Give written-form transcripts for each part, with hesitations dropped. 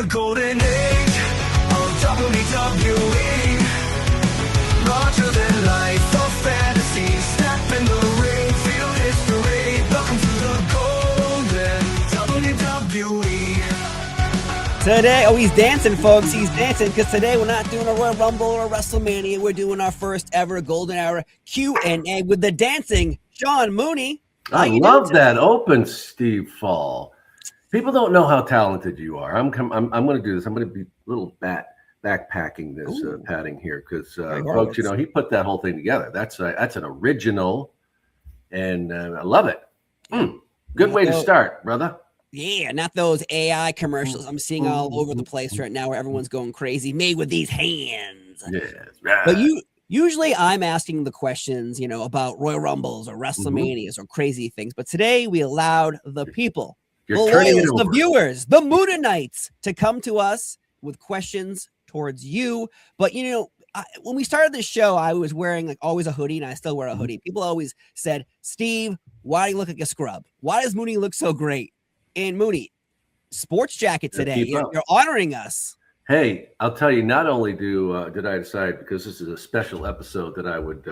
the golden age of WWE. Larger than life of fantasy. Step in the ring, feel history. Welcome to the golden WWE. Today, he's dancing, folks. He's dancing because today we're not doing a Royal Rumble or a WrestleMania. We're doing our first ever Golden Hour Q&A with the dancing Sean Mooney. I love that open, Steve Fall. People don't know how talented you are. I'm going to do this. I'm going to be a little backpacking this padding here because, folks, you know, he put that whole thing together. That's an original, and I love it. Good way to start, brother. Yeah, not those AI commercials I'm seeing all over the place right now where everyone's going crazy. Made with these hands. Yes, right. But usually I'm asking the questions, you know, about Royal Rumbles or WrestleManias or crazy things. But today we allowed the people, the viewers, the Moonenites to come to us with questions towards you. But, you know, when we started this show, I was wearing like always a hoodie, and I still wear a hoodie. People always said, Steve, why do you look like a scrub? Why does Mooney look so great? And Mooney, sports jacket today. You're honoring us. Hey, I'll tell you. Not only did I decide, because this is a special episode, that I would,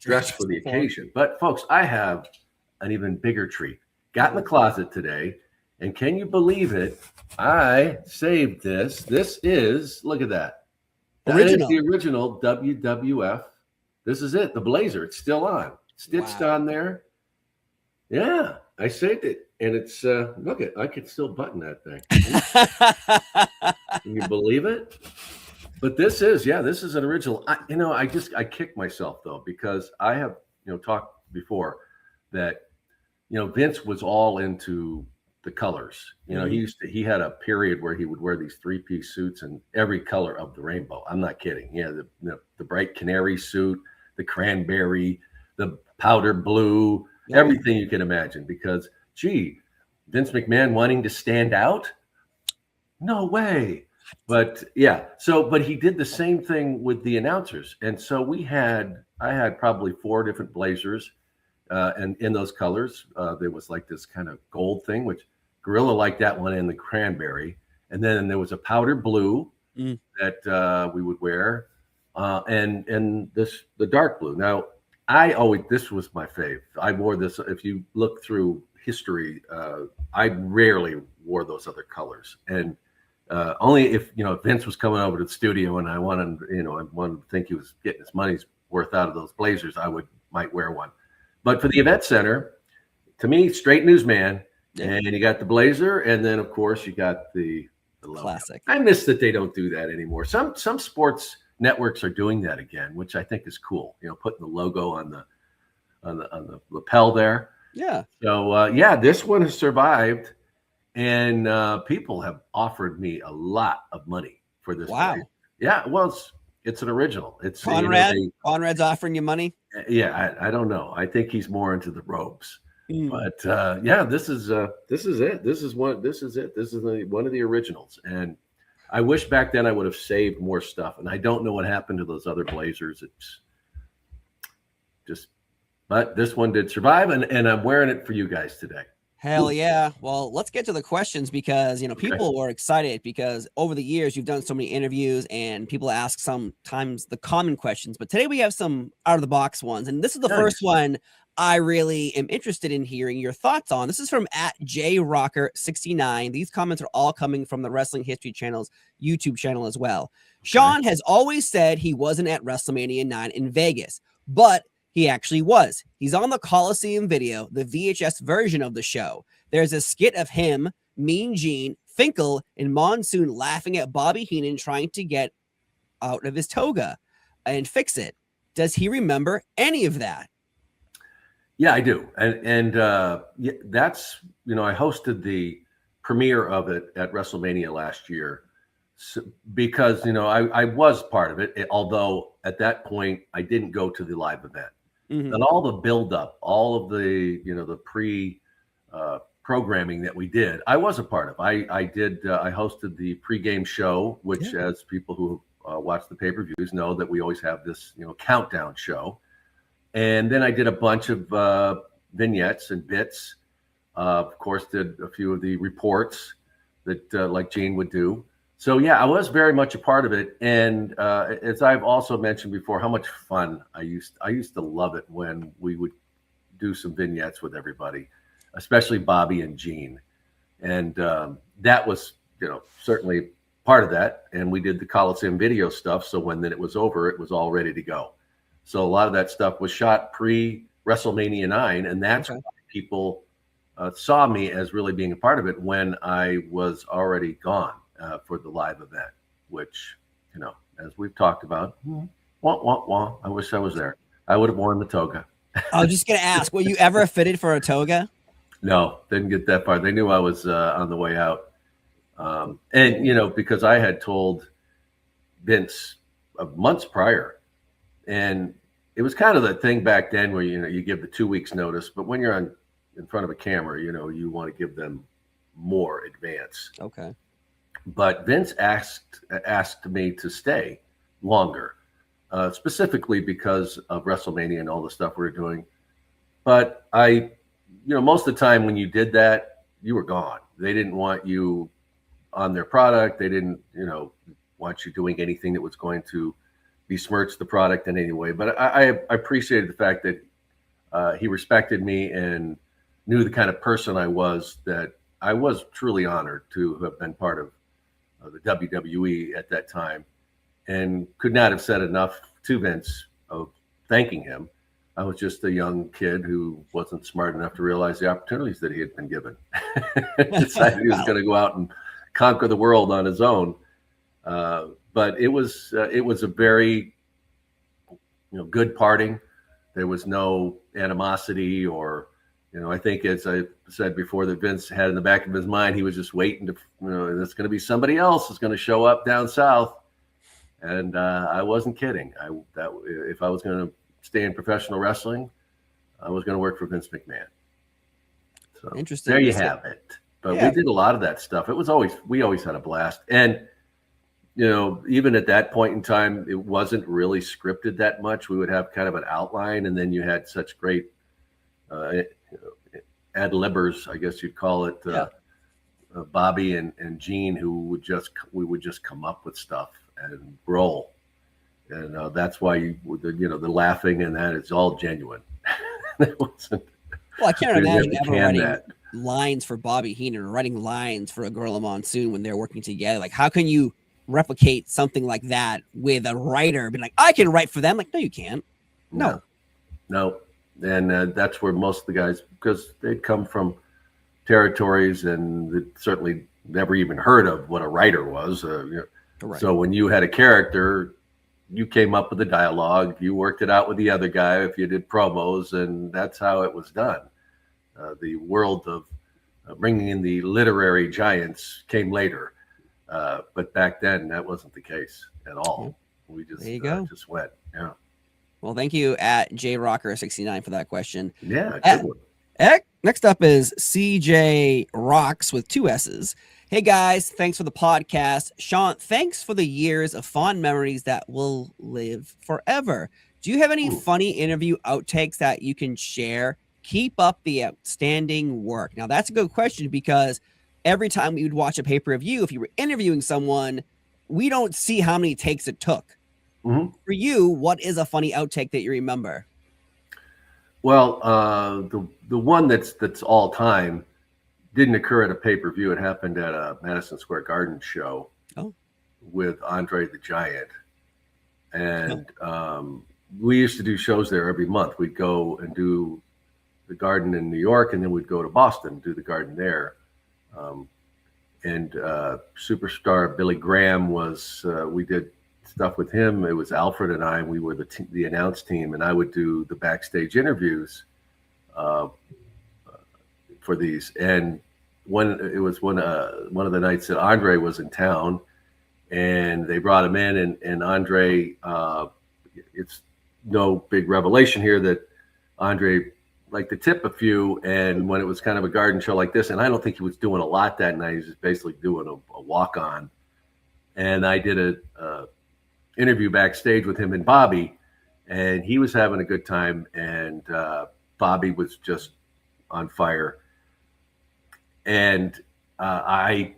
dress for the occasion. But folks, I have an even bigger treat. Got in the closet today, and can you believe it? I saved this. This is, look at that. That is the original WWF. This is it. The blazer. It's still on. Stitched on there. Yeah, I saved it. And it's, look at, I could still button that thing. Can you believe it? But this is an original. I kick myself though, because I have, talked before that, Vince was all into the colors. He had a period where he would wear these 3-piece suits in every color of the rainbow. I'm not kidding. Yeah. The bright canary suit, the cranberry, the powder blue, everything you can imagine, because gee, Vince McMahon wanting to stand out? No way. But yeah, but he did the same thing with the announcers. And so I had probably 4 different blazers and in those colors. There was like this kind of gold thing, which Gorilla liked that one, and the cranberry. And then there was a powder blue that we would wear and the dark blue. Now, this was my fave. I wore this. If you look through history, I rarely wore those other colors, and only if Vince was coming over to the studio and I wanted to think he was getting his money's worth out of those blazers, I might wear one. But for the event center, to me, straight newsman, and you got the blazer, and then of course you got the logo. Classic. I miss that they don't do that anymore. Some sports networks are doing that again, which I think is cool. Putting the logo on the lapel there. Yeah. So this one has survived, and people have offered me a lot of money for this. Wow. Place. Yeah. Well, it's an original. It's Conrad. Conrad's offering you money. Yeah. I don't know. I think he's more into the robes. But this is it. This is one of the originals, and I wish back then I would have saved more stuff, and I don't know what happened to those other blazers. But this one did survive, and I'm wearing it for you guys today. Hell yeah. Well, let's get to the questions, because, people were excited because over the years you've done so many interviews and people ask sometimes the common questions, but today we have some out of the box ones. And this is the first one I really am interested in hearing your thoughts on. This is from @JRocker69. These comments are all coming from the Wrestling History Channel's YouTube channel as well. Sean has always said he wasn't at WrestleMania 9 in Vegas, but he actually was. He's on the Coliseum video, the VHS version of the show. There's a skit of him, Mean Gene, Finkel, and Monsoon laughing at Bobby Heenan trying to get out of his toga and fix it. Does he remember any of that? Yeah, I do. And that's, I hosted the premiere of it at WrestleMania last year because, I was part of it, although at that point I didn't go to the live event. And all the buildup, all of the, the programming that we did, I was a part of. I hosted the pregame show, which as people who watch the pay-per-views know that we always have this, countdown show. And then I did a bunch of vignettes and bits. Of course, did a few of the reports. that like Gene would do. So yeah, I was very much a part of it. And as I've also mentioned before, how much fun I used to love it when we would do some vignettes with everybody, especially Bobby and Gene. And that was, certainly part of that. And we did the Coliseum video stuff. So when then it was over, it was all ready to go. So a lot of that stuff was shot pre WrestleMania 9. And that's why people saw me as really being a part of it when I was already gone for the live event, which, as we've talked about, I wish I was there. I would have worn the toga. I was just going to ask, were you ever fitted for a toga? No, didn't get that far. They knew I was on the way out. And, because I had told Vince months prior, and it was kind of the thing back then where, you give the 2 weeks notice, but when you're in front of a camera, you want to give them more advance. Okay. But Vince asked me to stay longer, specifically because of WrestleMania and all the stuff we were doing. But most of the time when you did that, you were gone. They didn't want you on their product. They didn't, want you doing anything that was going to besmirch the product in any way. But I appreciated the fact that he respected me and knew the kind of person I was, that I was truly honored to have been part of the WWE at that time, and could not have said enough to Vince of thanking him. I was just a young kid who wasn't smart enough to realize the opportunities that he had been given. Decided he was going to go out and conquer the world on his own. But it was a very, good parting. There was no animosity or, I think, as I said before, that Vince had in the back of his mind, he was just waiting to, it's going to be somebody else is going to show up down south. And I wasn't kidding. If I was going to stay in professional wrestling, I was going to work for Vince McMahon. So interesting. There you have it. But we did a lot of that stuff. We always had a blast. And, even at that point in time, it wasn't really scripted that much. We would have kind of an outline, and then you had such great ad-libbers, I guess you'd call it, Bobby and Gene, who we would just come up with stuff and roll. And that's why the laughing and that, it's all genuine. Well, I can't imagine ever writing lines for Bobby Heenan or writing lines for a Gorilla Monsoon when they're working together. Like, how can you replicate something like that with a writer being like, I can write for them? Like, no, you can't. No. And that's where most of the guys, because they'd come from territories and certainly never even heard of what a writer was. So when you had a character, you came up with the dialogue, you worked it out with the other guy if you did promos, and that's how it was done. The world of bringing in the literary giants came later. But back then, that wasn't the case at all. We just, just went. Yeah. Well, thank you at JRocker69 for that question. Yeah, good one. Next up is CJ Rocks with 2 S's. Hey guys, thanks for the podcast. Sean, thanks for the years of fond memories that will live forever. Do you have any funny interview outtakes that you can share? Keep up the outstanding work. Now, that's a good question, because every time we would watch a pay-per-view, if you were interviewing someone, we don't see how many takes it took. Mm-hmm. For you, what is a funny outtake that you remember? Well, the one that's all time didn't occur at a pay-per-view. It happened at a Madison Square Garden show with Andre the Giant. And we used to do shows there every month. We'd go and do the Garden in New York, and then we'd go to Boston, do the Garden there. And superstar Billy Graham was, we did stuff with him. It was Alfred and I, we were the announce team, and I would do the backstage interviews for these. And one of the nights that Andre was in town, and they brought him in, and Andre, it's no big revelation here that Andre liked to tip a few, and when it was kind of a garden show like this, and I don't think he was doing a lot that night, he was just basically doing a walk-on, and I did a interview backstage with him and Bobby, and he was having a good time, and Bobby was just on fire. And I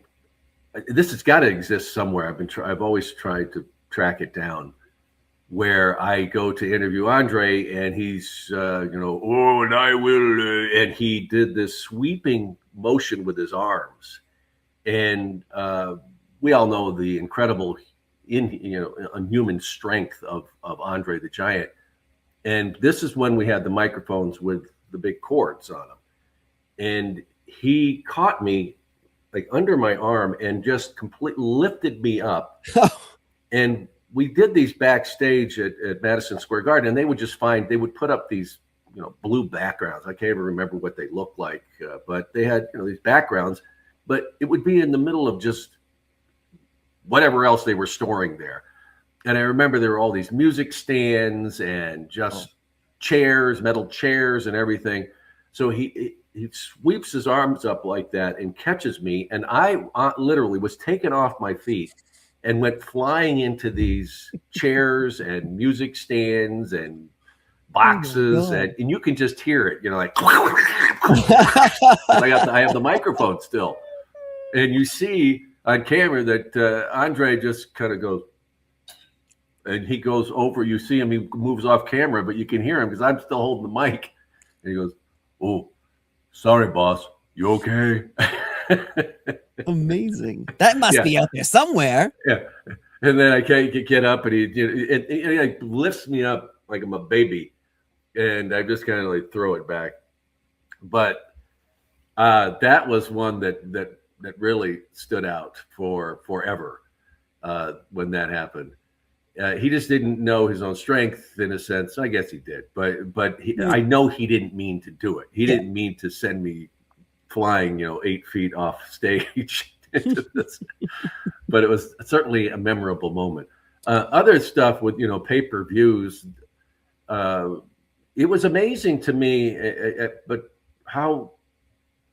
this has got to exist somewhere. I've always tried to track it down, where I go to interview Andre, and he's, oh, and I will, and he did this sweeping motion with his arms, and we all know the incredible, unhuman strength of Andre the Giant, and this is when we had the microphones with the big cords on them, and he caught me like under my arm and just completely lifted me up, and we did these backstage at Madison Square Garden, and they would put up these, blue backgrounds. I can't even remember what they looked like, but they had, these backgrounds, but it would be in the middle of just whatever else they were storing there. And I remember there were all these music stands and just chairs, metal chairs and everything. So he sweeps his arms up like that and catches me. And I literally was taken off my feet and went flying into these chairs and music stands and boxes, and you can just hear it, like I have the microphone still, and you see on camera that Andre just kind of goes, and he goes over. You see him; he moves off camera, but you can hear him because I'm still holding the mic, and he goes, "Oh, sorry, boss. You okay?" Amazing. That must be out there somewhere. Yeah. And then I can't get up, and he lifts me up like I'm a baby, and I just kind of like throw it back. But that was one that really stood out for forever when that happened. He just didn't know his own strength in a sense. I guess he did, but I know he didn't mean to do it. He didn't mean to send me flying, 8 feet off stage into this, but it was certainly a memorable moment. Other stuff with, pay-per-views, it was amazing to me, but how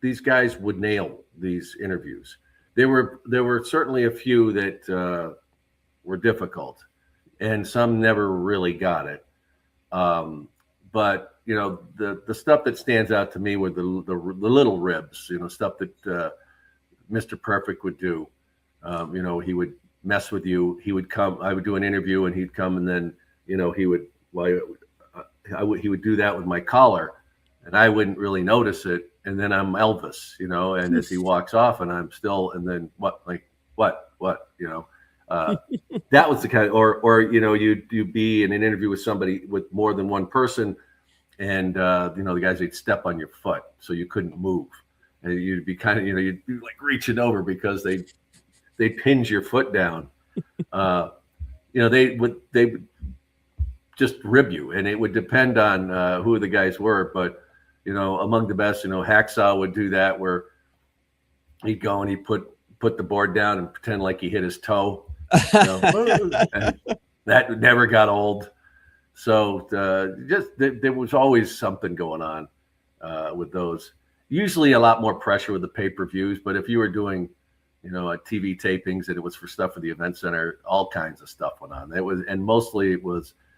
these guys would nail these interviews. There were certainly a few that were difficult, and some never really got it. But the stuff that stands out to me were the little ribs, stuff that Mr. Perfect would do. He would mess with you. He would come. I would do an interview, and he'd come, and then he would do that with my collar, and I wouldn't really notice it. And then I'm Elvis, and as he walks off, and I'm still, and then what, that was the kind of, or you'd be in an interview with somebody with more than one person. And, the guys, they'd step on your foot so you couldn't move. And you'd be kind of, you'd be like reaching over because they pinned your foot down. They would just rib you. And it would depend on who the guys were. But, among the best, Hacksaw would do that, where he'd go and he'd put the board down and pretend like he hit his toe. And that never got old. So there was always something going on with those. Usually a lot more pressure with the pay-per-views, but if you were doing, TV tapings and it was for stuff for the event center, all kinds of stuff went on. Mostly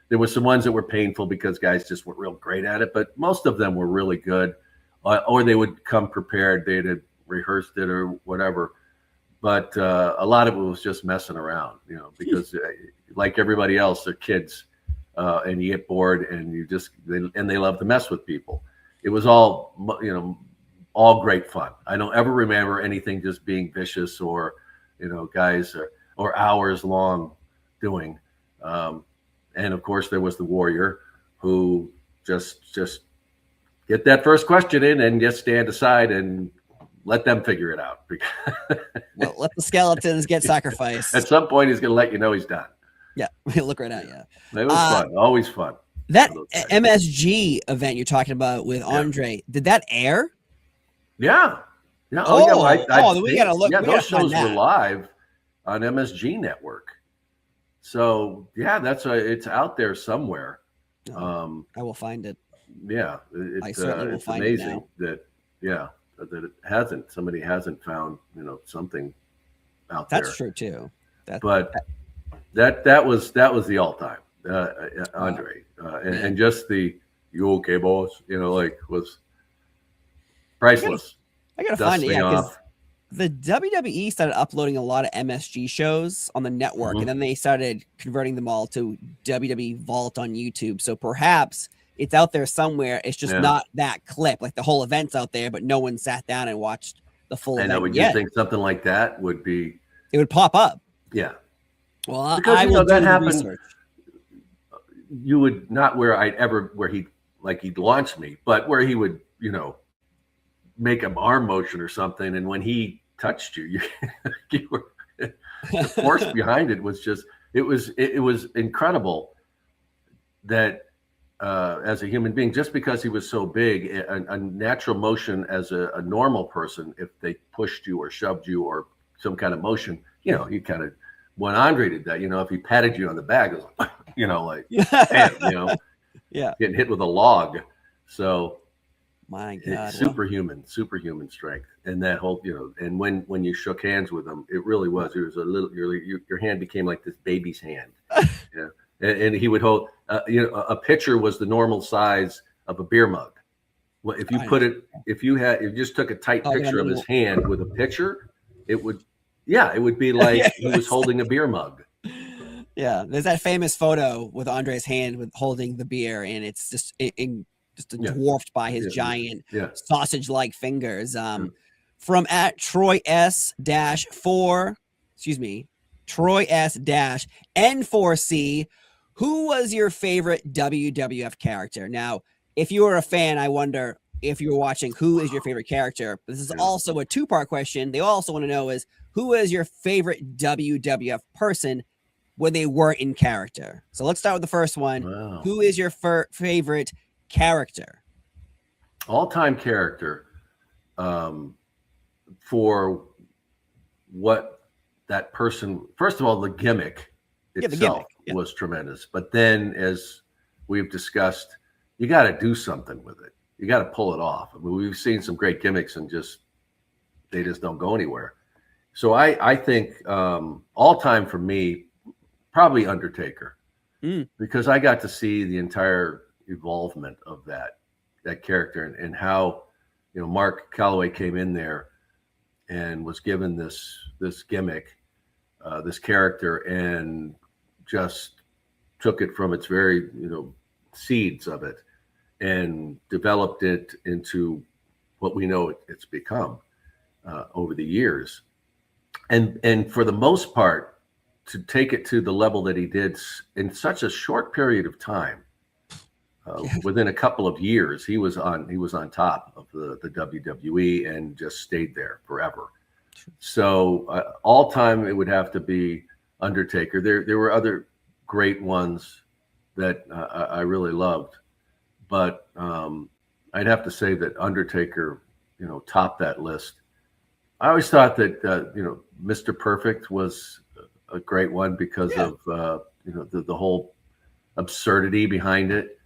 there were some ones that were painful because guys just weren't real great at it, but most of them were really good, or they would come prepared. They had rehearsed it or whatever. But a lot of it was just messing around, because like everybody else, they're kids. And you get bored, and they love to mess with people. It was all great fun. I don't ever remember anything just being vicious or guys or hours long doing. And of course there was the Warrior, who just get that first question in and just stand aside and let them figure it out. Well, let the skeletons get sacrificed. At some point he's going to let you know he's done. Yeah, he'll look right at you. It was fun, always fun. That MSG event you're talking about with Andre, did that air? Yeah. We gotta look. Yeah, those shows were live on MSG Network. So yeah, it's out there somewhere. I will find it. Yeah, I certainly will find amazing it now. that somebody hasn't found something out there. That's true too. That was the all-time Andre, and just the "you okay, boss?" was priceless. I gotta find it. Yeah, The WWE started uploading a lot of MSG shows on the network, and then they started converting them all to WWE Vault on YouTube. So perhaps it's out there somewhere. It's just not that clip. Like the whole event's out there, but no one sat down and watched the full event. Would you think something like that would be? It would pop up. Yeah. Well, because I will do that the happened. research. You would not where he'd launch me, but where he would, make an arm motion or something, and when he touched you, you were the force behind it was just it was incredible that as a human being, just because he was so big, a natural motion as a normal person, if they pushed you or shoved you or some kind of motion, you kind of, when Andre did that, if he patted you on the back, it was like, bam, getting hit with a log. So my God, superhuman strength, and that whole, and when you shook hands with him, it was a little, your hand became like this baby's hand. And he would hold, a pitcher was the normal size of a beer mug. Well, if you just took a tight picture of his hand with a pitcher, it would be like he was holding a beer mug. Yeah, there's that famous photo with Andre's hand with holding the beer, and it's just dwarfed by his giant sausage-like fingers. From at Troy S-4, Troy S-N4C, who was your favorite WWF character? Now, if you were a fan, I wonder if you were watching, who is your favorite character? But this is also a two-part question. They also want to know is, who is your favorite WWF person when they weren't in character? So let's start with the first one. Wow. Who is your favorite character? All-time character, for what that person, first of all, the gimmick itself was tremendous. But then, as we've discussed, you got to do something with it. You got to pull it off. I mean, we've seen some great gimmicks and they just don't go anywhere. So I think all-time for me, probably Undertaker, because I got to see the entire evolvement of that character and how Mark Calloway came in there and was given this gimmick, this character, and just took it from its very seeds of it and developed it into what we know it's become over the years, and for the most part, to take it to the level that he did in such a short period of time. Within a couple of years, he was on top of the WWE and just stayed there forever. So all time, it would have to be Undertaker. There were other great ones that I really loved, but I'd have to say that Undertaker, topped that list. I always thought that Mr. Perfect was a great one because of the whole absurdity behind it.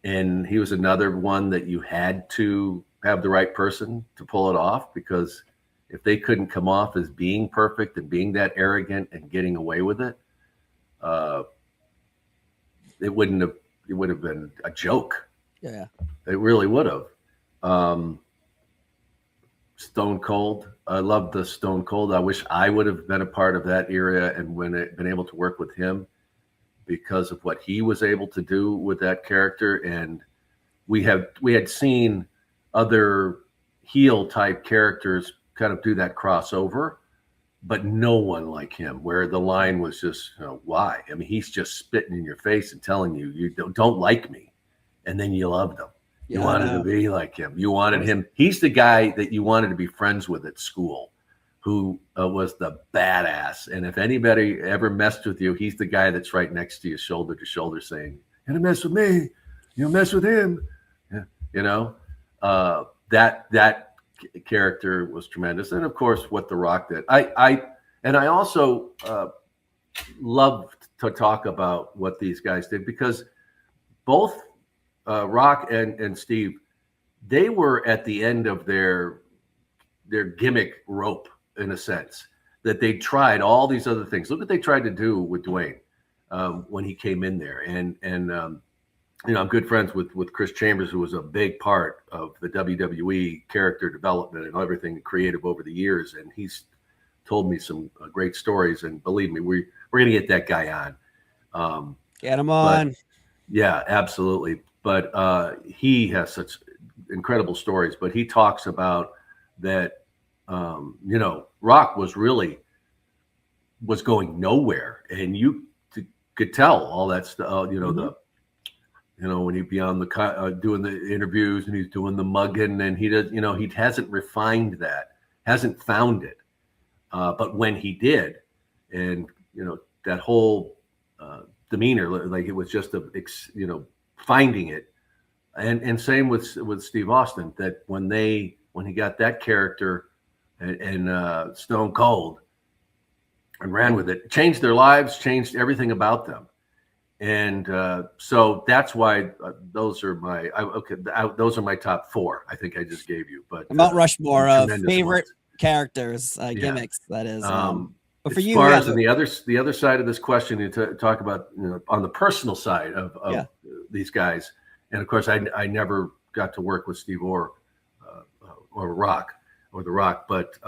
And he was another one that you had to have the right person to pull it off, because if they couldn't come off as being perfect and being that arrogant and getting away with it, it would have been a joke. Yeah, it really would have. Stone Cold. I love the Stone Cold. I wish I would have been a part of that era and been able to work with him, because of what he was able to do with that character. And we had seen other heel type characters kind of do that crossover, but no one like him, where the line was just, why? I mean, he's just spitting in your face and telling you don't like me. And then you loved him. You wanted to be like him. You wanted him. He's the guy that you wanted to be friends with at school, who was the badass. And if anybody ever messed with you, he's the guy that's right next to you, shoulder to shoulder, saying, "You're gonna mess with me, you'll mess with him." That character was tremendous. And of course, what The Rock did. I also love to talk about what these guys did, because both Rock and Steve, they were at the end of their gimmick rope, in a sense, that they tried all these other things. Look what they tried to do with Dwayne when he came in there, and I'm good friends with Chris Chambers, who was a big part of the WWE character development and everything creative over the years. And he's told me some great stories. And believe me, we're going to get that guy on. Get him on. Yeah, absolutely. But he has such incredible stories. But he talks about that, Rock was going nowhere. And you could tell all that stuff, when he'd be on the doing the interviews and he's doing the mugging, and he hasn't refined that, hasn't found it. But when he did, and that whole demeanor, like it was just finding it, and same with Steve Austin, that when he got that character and Stone Cold and ran with it, changed their lives, changed everything about them. And so that's why those are my those are my top 4. I think I just gave you. But Mount Rushmore of favorite ones. Characters, gimmicks. That is. But for as you, far as the other side of this question, you talk about on the personal side of these guys, and of course I never got to work with Steve or Rock or The Rock, but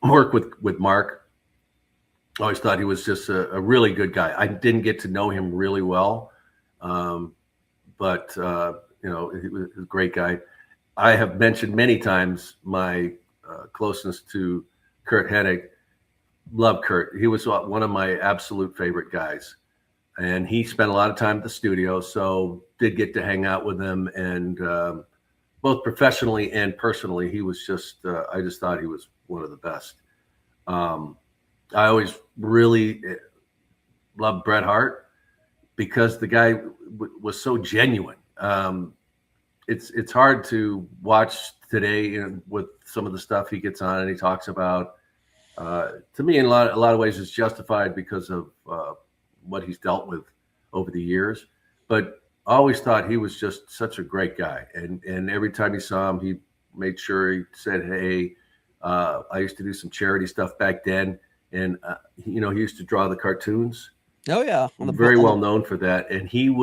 work with Mark. I always thought he was just a really good guy. I didn't get to know him really well, but he was a great guy. I have mentioned many times my closeness to Kurt Hennig. Love Kurt. He was one of my absolute favorite guys, and he spent a lot of time at the studio, so did get to hang out with him, and both professionally and personally, he was just I just thought he was one of the best. I always really loved Bret Hart because the guy was so genuine. It's hard to watch today with some of the stuff he gets on and he talks about. To me, in a lot of ways, it's justified because of what he's dealt with over the years. But I always thought he was just such a great guy. And every time you saw him, he made sure he said, "Hey, I used to do some charity stuff back then." And, he used to draw the cartoons. Oh, yeah. Very well known for that. And he'd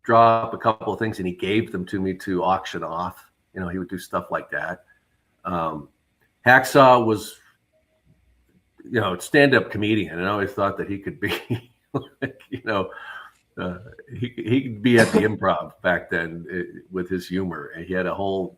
draw up a couple of things and he gave them to me to auction off. He would do stuff like that. Hacksaw was, stand-up comedian. And I always thought that he could be, he could be at the Improv back then with his humor. And he had a whole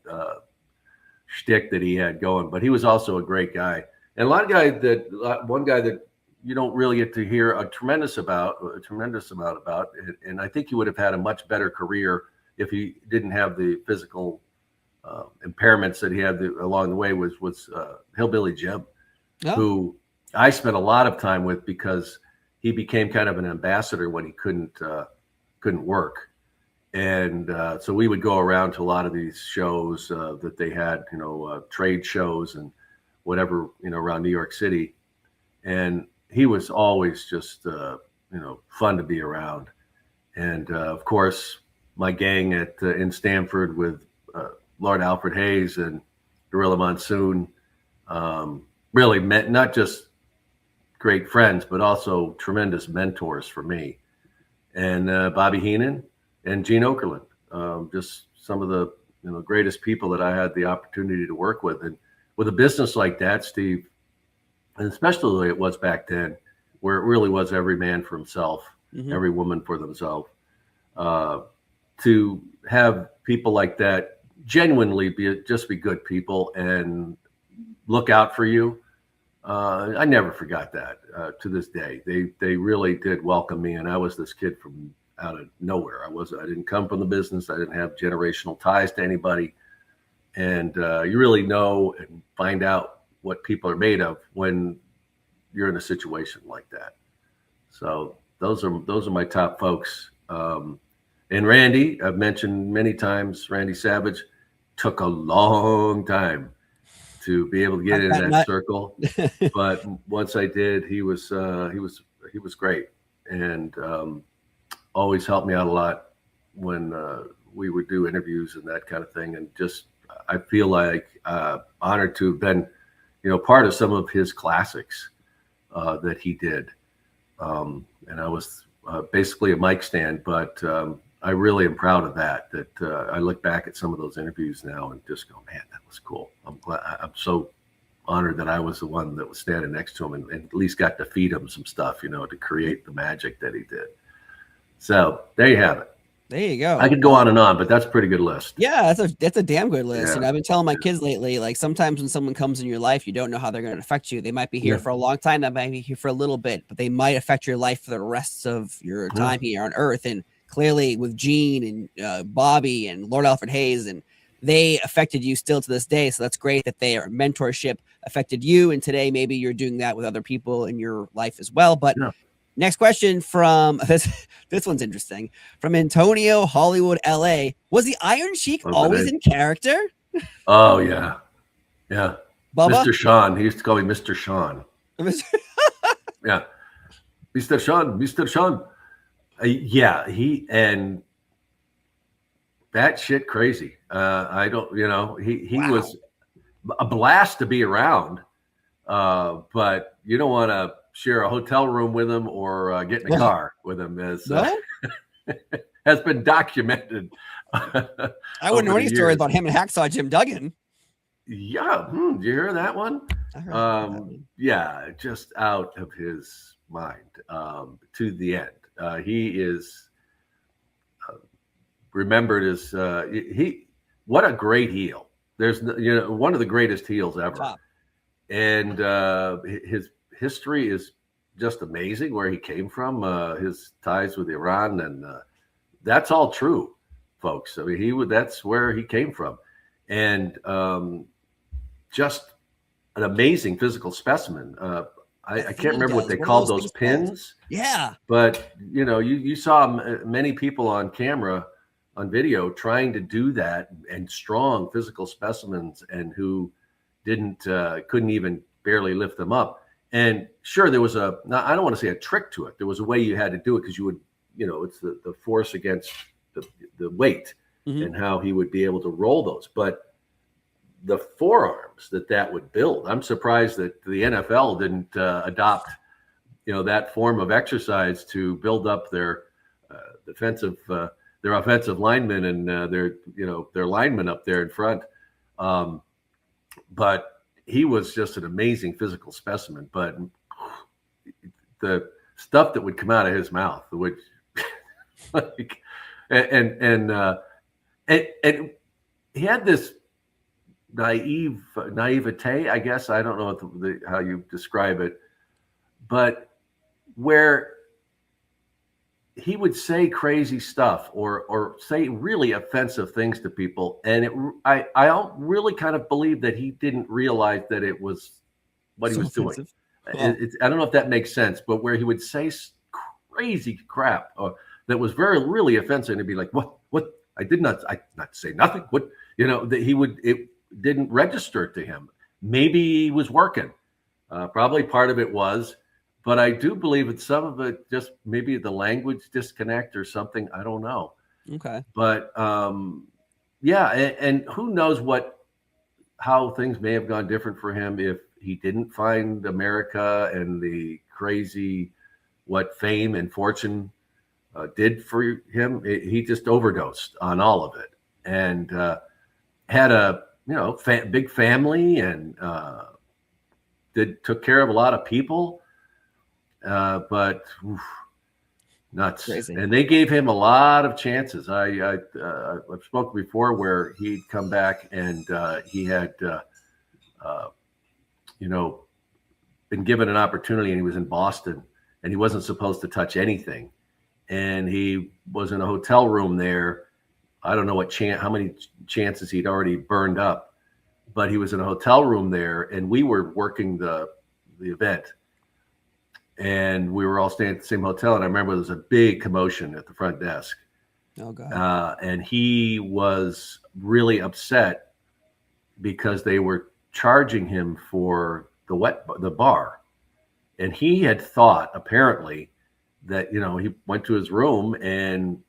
shtick that he had going, but he was also a great guy. And one guy that you don't really get to hear a tremendous amount about. And I think he would have had a much better career if he didn't have the physical impairments that he had along the way was Hillbilly Jim, who I spent a lot of time with because he became kind of an ambassador when he couldn't work. And so we would go around to a lot of these shows that they had, trade shows and whatever, around New York City. And he was always just, fun to be around. And of course, my gang in Stamford with Lord Alfred Hayes and Gorilla Monsoon really meant not just great friends, but also tremendous mentors for me. And Bobby Heenan and Gene Okerlund, just some of the greatest people that I had the opportunity to work with. And with a business like that, Steve, and especially the way it was back then, where it really was every man for himself, every woman for themselves, to have people like that genuinely be good people and look out for you. I never forgot that to this day. They really did welcome me, and I was this kid from out of nowhere. I didn't come from the business. I didn't have generational ties to anybody. And you really know and find out what people are made of when you're in a situation like that. So those are my top folks. And Randy, I've mentioned many times, Randy Savage took a long time to be able to get in that circle. But once I did, he was great. And always helped me out a lot when we would do interviews and that kind of thing. And just, I feel like honored to have been, part of some of his classics that he did. And I was basically a mic stand. But I really am proud of that. I look back at some of those interviews now and just go, man, that was cool. I'm glad. I'm so honored that I was the one that was standing next to him and at least got to feed him some stuff, to create the magic that he did. So there you have it. There you go. I could go on and on, but that's a pretty good list. Yeah, that's a damn good list. Yeah. I've been telling my kids lately, like sometimes when someone comes in your life, you don't know how they're going to affect you. They might be here for a long time, they might be here for a little bit, but they might affect your life for the rest of your time here on Earth. And clearly with Gene and Bobby and Lord Alfred Hayes, and they affected you still to this day. So that's great that their mentorship affected you. And today maybe you're doing that with other people in your life as well. But next question from this one's interesting. From Antonio, Hollywood, LA. Was the Iron Sheik always in character? Oh, yeah. Yeah. Bubba? Mr. Sean. He used to call me Mr. Sean. Yeah. Mr. Sean. Mr. Sean. Yeah. And that shit crazy. I don't, he was a blast to be around. But you don't want to share a hotel room with him or get in a car with him, as has been documented. I wouldn't know any stories about him and Hacksaw Jim Duggan. Yeah, did you hear that one? I heard that one. Yeah, just out of his mind to the end. He is remembered as what a great heel. There's one of the greatest heels ever. Top. And his history is just amazing, where he came from, his ties with Iran, and that's all true, folks. I mean, that's where he came from, and just an amazing physical specimen. I can't remember what they called those pins. Yeah, but you saw many people on camera, on video, trying to do that, and strong physical specimens, and who couldn't even barely lift them up. And sure, there was I don't want to say a trick to it. There was a way you had to do it, because you would, it's the force against the weight, and how he would be able to roll those. But the forearms that would build, I'm surprised that the NFL didn't adopt, that form of exercise to build up their their offensive linemen and their linemen up there in front. But he was just an amazing physical specimen. But the stuff that would come out of his mouth, which, and he had this naivete, I guess. I don't know how you describe it, but where he would say crazy stuff or say really offensive things to people, and I don't really kind of believe that he didn't realize that it was what he was doing. I don't know if that makes sense, but where he would say crazy crap that was really offensive, and he'd be like, "What? I did not say nothing. What?" That it didn't register to him. Maybe he was working. Probably part of it was. But I do believe that some of it just maybe the language disconnect or something. I don't know. Okay. But yeah, and who knows how things may have gone different for him if he didn't find America and the crazy what fame and fortune did for him. He just overdosed on all of it, and had a big family, and took care of a lot of people. But nuts. Crazy. And they gave him a lot of chances. I've spoken before where he'd come back and he had been given an opportunity, and he was in Boston, and he wasn't supposed to touch anything, and he was in a hotel room there. I don't know how many chances he'd already burned up, but he was in a hotel room there, and we were working the event. And we were all staying at the same hotel. And I remember there was a big commotion at the front desk. Oh, God. And he was really upset because they were charging him for the bar. And he had thought, apparently, that, he went to his room and,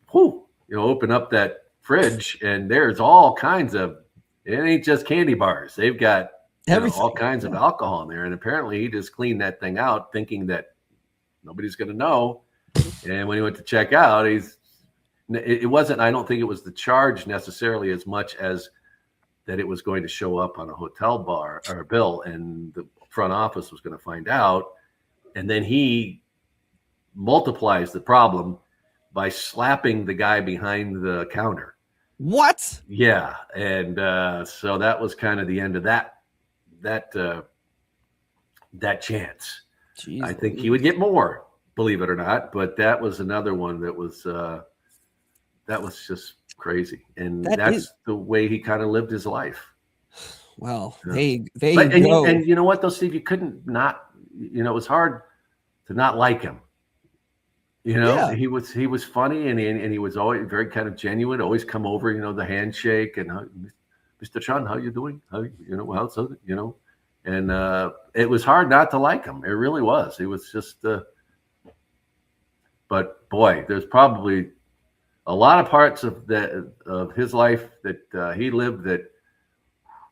open up that fridge, and there's all kinds of, it ain't just candy bars. They've got all kinds of alcohol in there. And apparently he just cleaned that thing out, thinking that nobody's going to know. And when he went to check out, it wasn't, I don't think it was the charge necessarily as much as that it was going to show up on a hotel bar or bill, and the front office was going to find out. And then he multiplies the problem by slapping the guy behind the counter. What? Yeah. And so that was kind of the end of that chance. Jeez, I think he would get more, believe it or not, but that was another one that was just crazy. And that's the way he kind of lived his life. Well, yeah. they go. And you know what though, Steve, you couldn't not, it was hard to not like him. He was funny, and he was always very kind of genuine, always come over, the handshake and Mr. Chan, how you doing? And it was hard not to like him. It really was. It was just, but boy, there's probably a lot of parts of his life that he lived that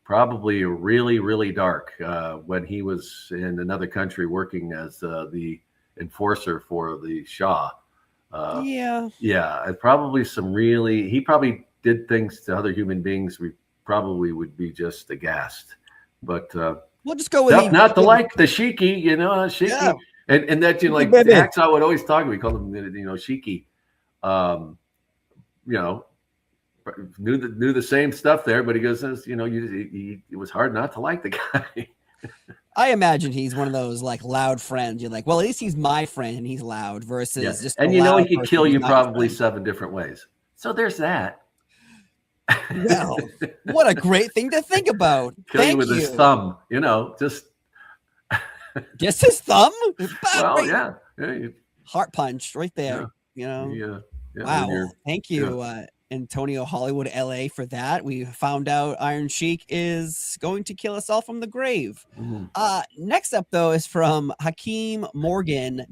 probably really, really dark when he was in another country working as the enforcer for the Shah. And probably he probably did things to other human beings we probably would be just aghast. But we'll just go with not to like the Sheiky, Sheiky. Yeah. And that like Hacksaw would always talk. We called him Sheiky. Knew the same stuff there, but he goes, it was hard not to like the guy. I imagine he's one of those like loud friends. You're like, well, at least he's my friend and he's loud versus just. And he could kill you probably 7 different ways. So there's that. Well, what a great thing to think about. Kill you with his thumb, just his thumb. Well, yeah. Heart punch right there. Yeah. Wow. Thank you. Antonio Hollywood LA for that. We found out Iron Sheik is going to kill us all from the grave. Next up though is from Hakeem Morgan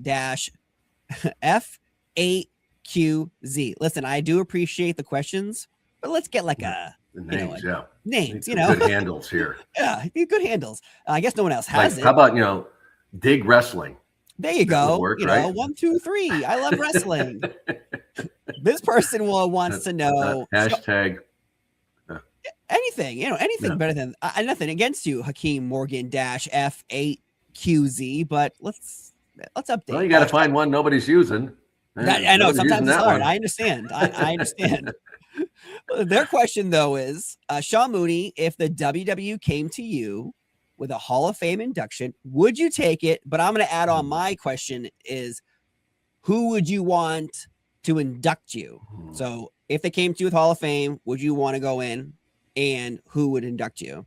F8QZ. Listen, I do appreciate the questions, but let's get like names, names, good handles here. Yeah, good handles. I guess no one else has it. How about Dig Wrestling? There you go. Work, right? 1, 2, 3. I love wrestling. This person wants to know hashtag anything, anything better than nothing against you, Hakeem Morgan F8QZ. But let's update. Well, you got to find one nobody's using. I know sometimes it's hard. I understand. I understand. Their question though is, Sean Mooney, if the WWE came to you with a Hall of Fame induction, would you take it? But I'm going to add on my question is, who would you want to induct you? So if they came to you with Hall of Fame, would you want to go in, and who would induct you?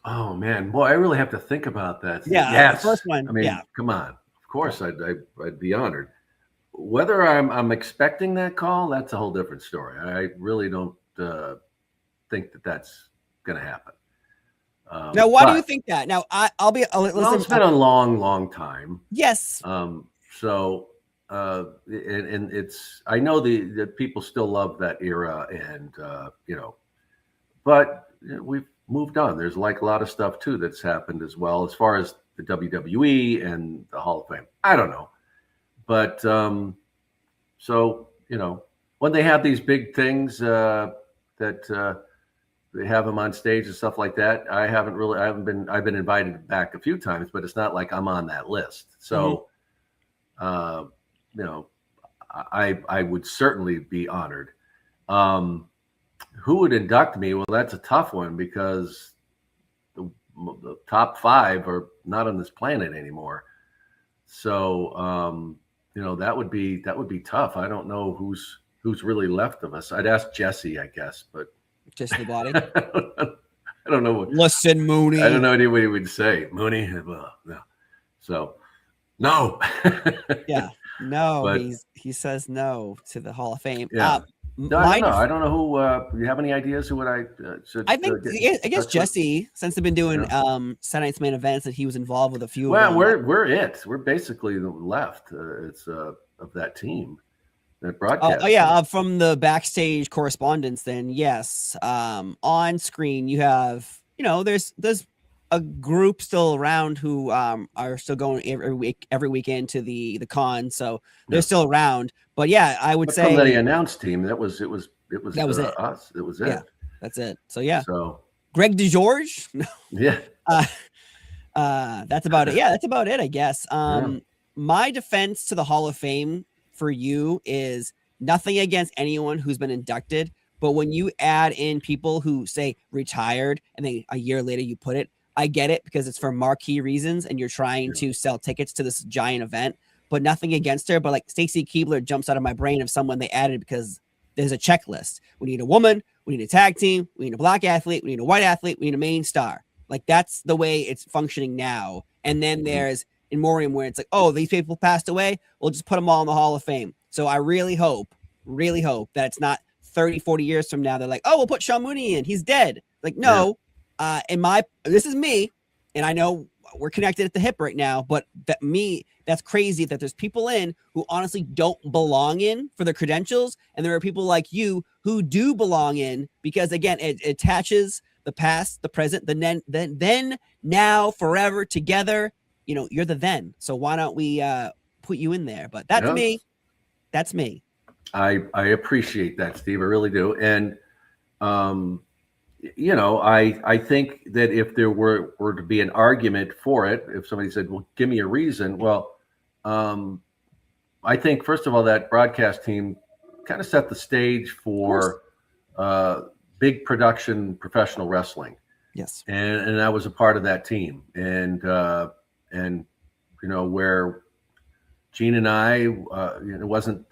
Oh man, boy, I really have to think about that. Yeah. Yes. The first one. I mean, come on. Of course I'd be honored. Whether I'm expecting that call, that's a whole different story. I really don't think that's going to happen. Now, why do you think that? Now, it's been a long time. Yes. So, and it's, I know that people still love that era, and but we've moved on. There's like a lot of stuff too that's happened as well, as far as the WWE and the Hall of Fame. I don't know, but so when they have these big things that they have them on stage and stuff like that, I've been invited back a few times, but it's not like I'm on that list. So, I would certainly be honored. Who would induct me? Well, that's a tough one because the top 5 are not on this planet anymore. So, that would be tough. I don't know who's really left of us. I'd ask Jesse, I guess, but just the body. I don't know. Listen, Mooney. I don't know anybody would say Mooney. Well, no. So, no. Yeah, no. But he says no to the Hall of Fame. Yeah. I don't know who. Do you have any ideas who would I should? I think I guess Jesse, since they've been doing Saturday Night's Main Events, that he was involved with a few. Well, we're basically the left. It's of that team. That broadcast. From the backstage correspondence, then yes. On screen you have, there's a group still around who are still going every weekend to the con, so they're still around. But yeah, I would say from the announced team, it was that was it. us. It was it. Yeah, that's it. So yeah. So Greg DeGeorge. yeah. That's about it. Yeah, that's about it, I guess. Yeah. My defense to the Hall of Fame for you is nothing against anyone who's been inducted, but when you add in people who say retired and then a year later you put it, I get it because it's for marquee reasons and you're trying to sell tickets to this giant event, but nothing against her. But like Stacy Keibler jumps out of my brain of someone they added because there's a checklist. We need a woman, we need a tag team, we need a black athlete, we need a white athlete, we need a main star. Like that's the way it's functioning now. And then there's in Morium where it's like, oh, these people passed away. We'll just put them all in the Hall of Fame. So I really hope that it's not 30, 40 years from now. They're like, oh, we'll put Sean Mooney in. He's dead. Like, no. This is me, and I know we're connected at the hip right now, but that's crazy that there's people in who honestly don't belong in for their credentials, and there are people like you who do belong in because again, it attaches the past, the present, the then, now, forever together. You know, you're the then. So why don't we put you in there? But that's me. That's me. I appreciate that, Steve. I really do. And you know, I think that if there were to be an argument for it, if somebody said, well, give me a reason. Well, I think, first of all, that broadcast team kind of set the stage for big production professional wrestling. Yes. And I was a part of that team. And you know, where Gene and I, you know, wasn't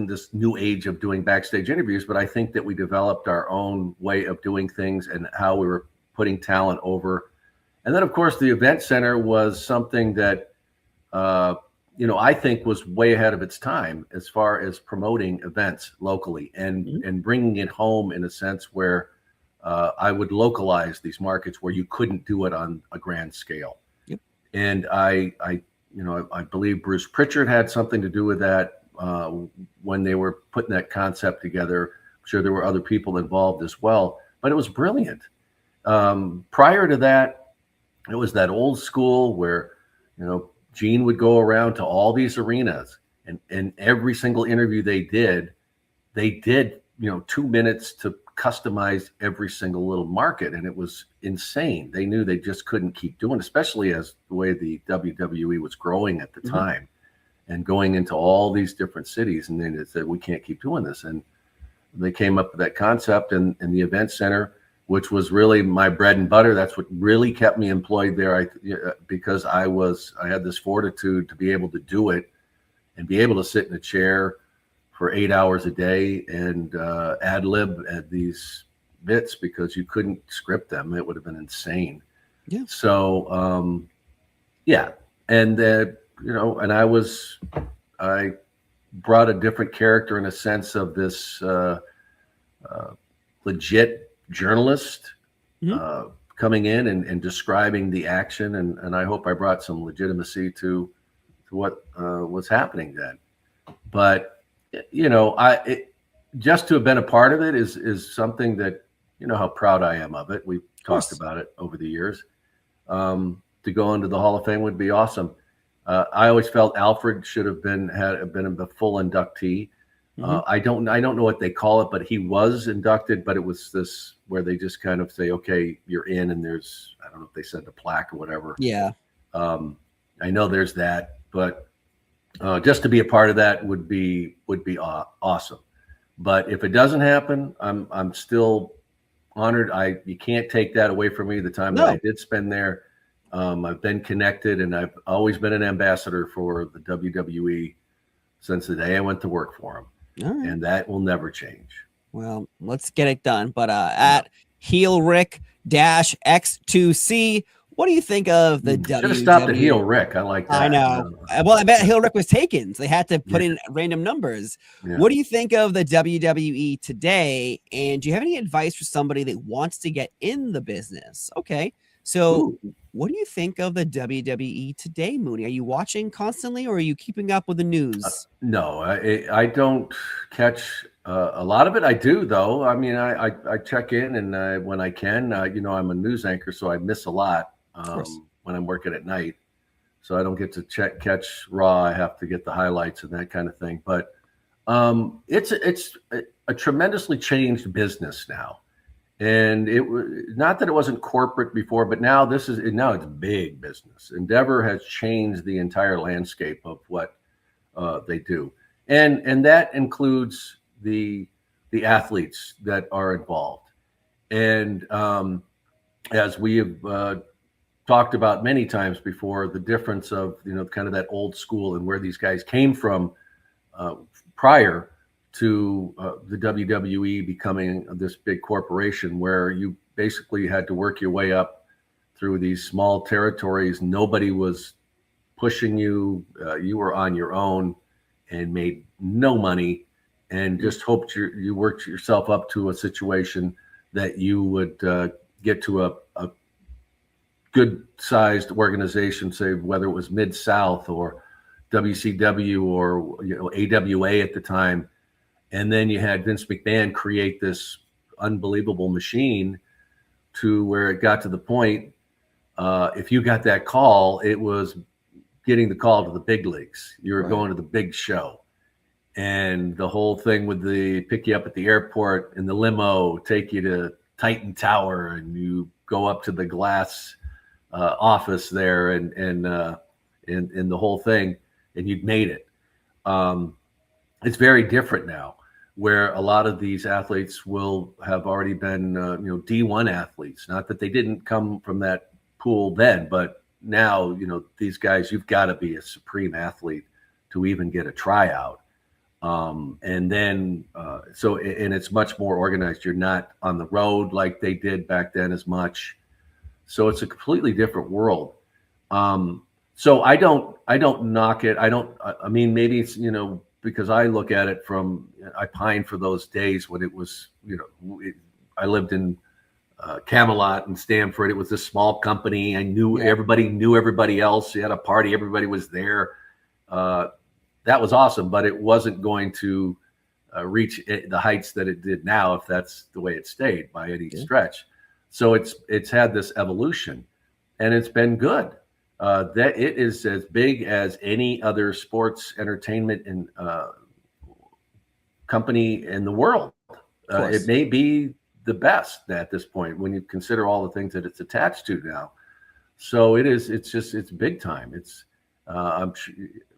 this new age of doing backstage interviews, but I think that we developed our own way of doing things and how we were putting talent over. And then, of course, the event center was something that, you know, I think was way ahead of its time as far as promoting events locally and bringing it home in a sense where I would localize these markets where you couldn't do it on a grand scale. Yep. And I believe Bruce Pritchard had something to do with that. When they were putting that concept together. I'm sure there were other people involved as well, but it was brilliant. Prior to that, it was that old school where, you know, Gene would go around to all these arenas and every single interview they did, you know, 2 minutes to customize every single little market. And it was insane. They knew they just couldn't keep doing, especially as the way the WWE was growing at the time. And going into all these different cities. And then it said, we can't keep doing this. And they came up with that concept and the event center, which was really my bread and butter. That's what really kept me employed there. Because I had this fortitude to be able to do it and be able to sit in a chair for 8 hours a day and ad lib at these bits because you couldn't script them. It would have been insane. Yeah. So, yeah. And, you know, and I brought a different character in a sense of this legit journalist coming in and describing the action. And I hope I brought some legitimacy to what was happening then. But, you know, just to have been a part of it is something that, you know, how proud I am of it. We've talked about it over the years. To go into the Hall of Fame would be awesome. I always felt Alfred should have been a full inductee. I don't know what they call it, but he was inducted. But it was this where they just kind of say, "Okay, you're in," and there's I don't know if they send a plaque or whatever. Yeah. I know there's that, but just to be a part of that would be awesome. But if it doesn't happen, I'm still honored. You can't take that away from me. The time that I did spend there. I've been connected and I've always been an ambassador for the WWE since the day I went to work for them. And that will never change. Well, let's get it done. But at Heel Rick -X2C, what do you think of the WWE? Should have stopped at Heel Rick. I like that. I know. Well, I bet Heel Rick was taken, so they had to put in random numbers. Yeah. What do you think of the WWE today? And do you have any advice for somebody that wants to get in the business? Okay. So, what do you think of the WWE today, Mooney? Are you watching constantly, or are you keeping up with the news? No, I don't catch a lot of it. I do though. I mean, I check in and when I can. I'm a news anchor, so I miss a lot when I'm working at night. So I don't get to catch Raw. I have to get the highlights and that kind of thing. But it's a tremendously changed business now. And it was not that it wasn't corporate before, but now it's big business. Endeavor has changed the entire landscape of what they do, and that includes the athletes that are involved. And as we have talked about many times before, the difference of kind of that old school and where these guys came from prior to the WWE becoming this big corporation, where you basically had to work your way up through these small territories. Nobody was pushing you. You were on your own and made no money, and just hoped you worked yourself up to a situation that you would get to a good-sized organization, say whether it was Mid-South or WCW or AWA at the time. And then you had Vince McMahon create this unbelievable machine to where it got to the point, if you got that call, it was getting the call to the big leagues. You were going to the big show. And the whole thing with the pick you up at the airport in the limo, take you to Titan Tower, and you go up to the glass office there and the whole thing, and you'd made it. It's very different now, where a lot of these athletes will have already been, D1 athletes. Not that they didn't come from that pool then, but now, these guys, you've got to be a supreme athlete to even get a tryout. And it's much more organized. You're not on the road like they did back then as much. So it's a completely different world. So I don't knock it. I mean, maybe it's, because I look at it I pine for those days when it was, I lived in Camelot and Stamford. It was a small company. I knew everybody knew everybody else. You had a party, everybody was there. That was awesome, but it wasn't going to reach the heights that it did now, if that's the way it stayed by any stretch. So it's had this evolution, and it's been good. That it is as big as any other sports entertainment and company in the world. It may be the best at this point when you consider all the things that it's attached to now. So it's big time. It's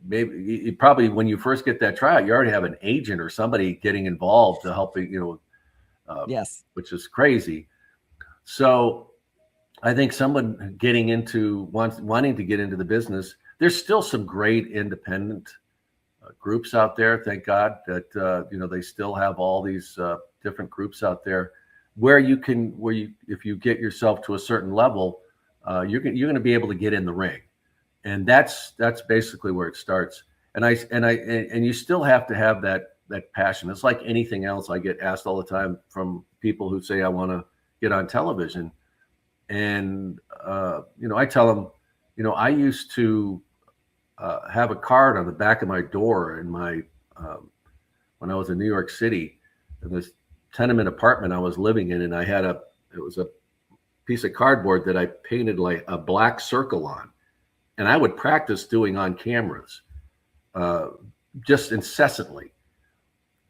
maybe probably when you first get that tryout, you already have an agent or somebody getting involved to help you, which is crazy. So I think someone getting into wanting to get into the business, there's still some great independent groups out there. Thank God that they still have all these different groups out there where if you get yourself to a certain level, you're going to be able to get in the ring, and that's basically where it starts. And you still have to have that passion. It's like anything else. I get asked all the time from people who say, I want to get on television. And, I tell them, I used to have a card on the back of my door in my, when I was in New York City, in this tenement apartment I was living in. And it was a piece of cardboard that I painted like a black circle on. And I would practice doing on cameras just incessantly.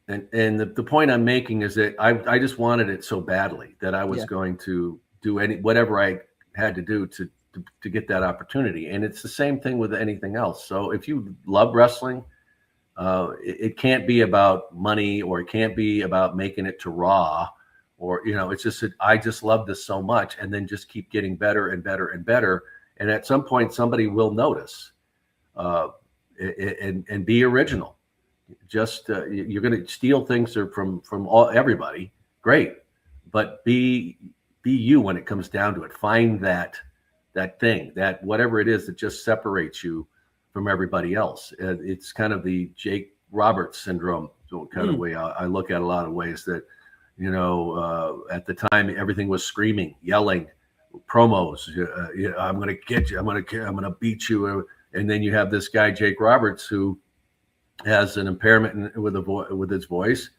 And the point I'm making is that I just wanted it so badly that I was going to do whatever I had to do to get that opportunity. And it's the same thing with anything else. So if you love wrestling, it can't be about money, or it can't be about making it to Raw, or, it's just that I just love this so much, and then just keep getting better and better and better. And at some point, somebody will notice and be original. Just you're going to steal things from everybody. Great. But be you when it comes down to it. Find that thing, that whatever it is that just separates you from everybody else. It's kind of the Jake Roberts syndrome kind of way I look at a lot of ways that, at the time everything was screaming, yelling, promos. I'm going to get you. I'm going to beat you. And then you have this guy, Jake Roberts, who has an impairment with his voice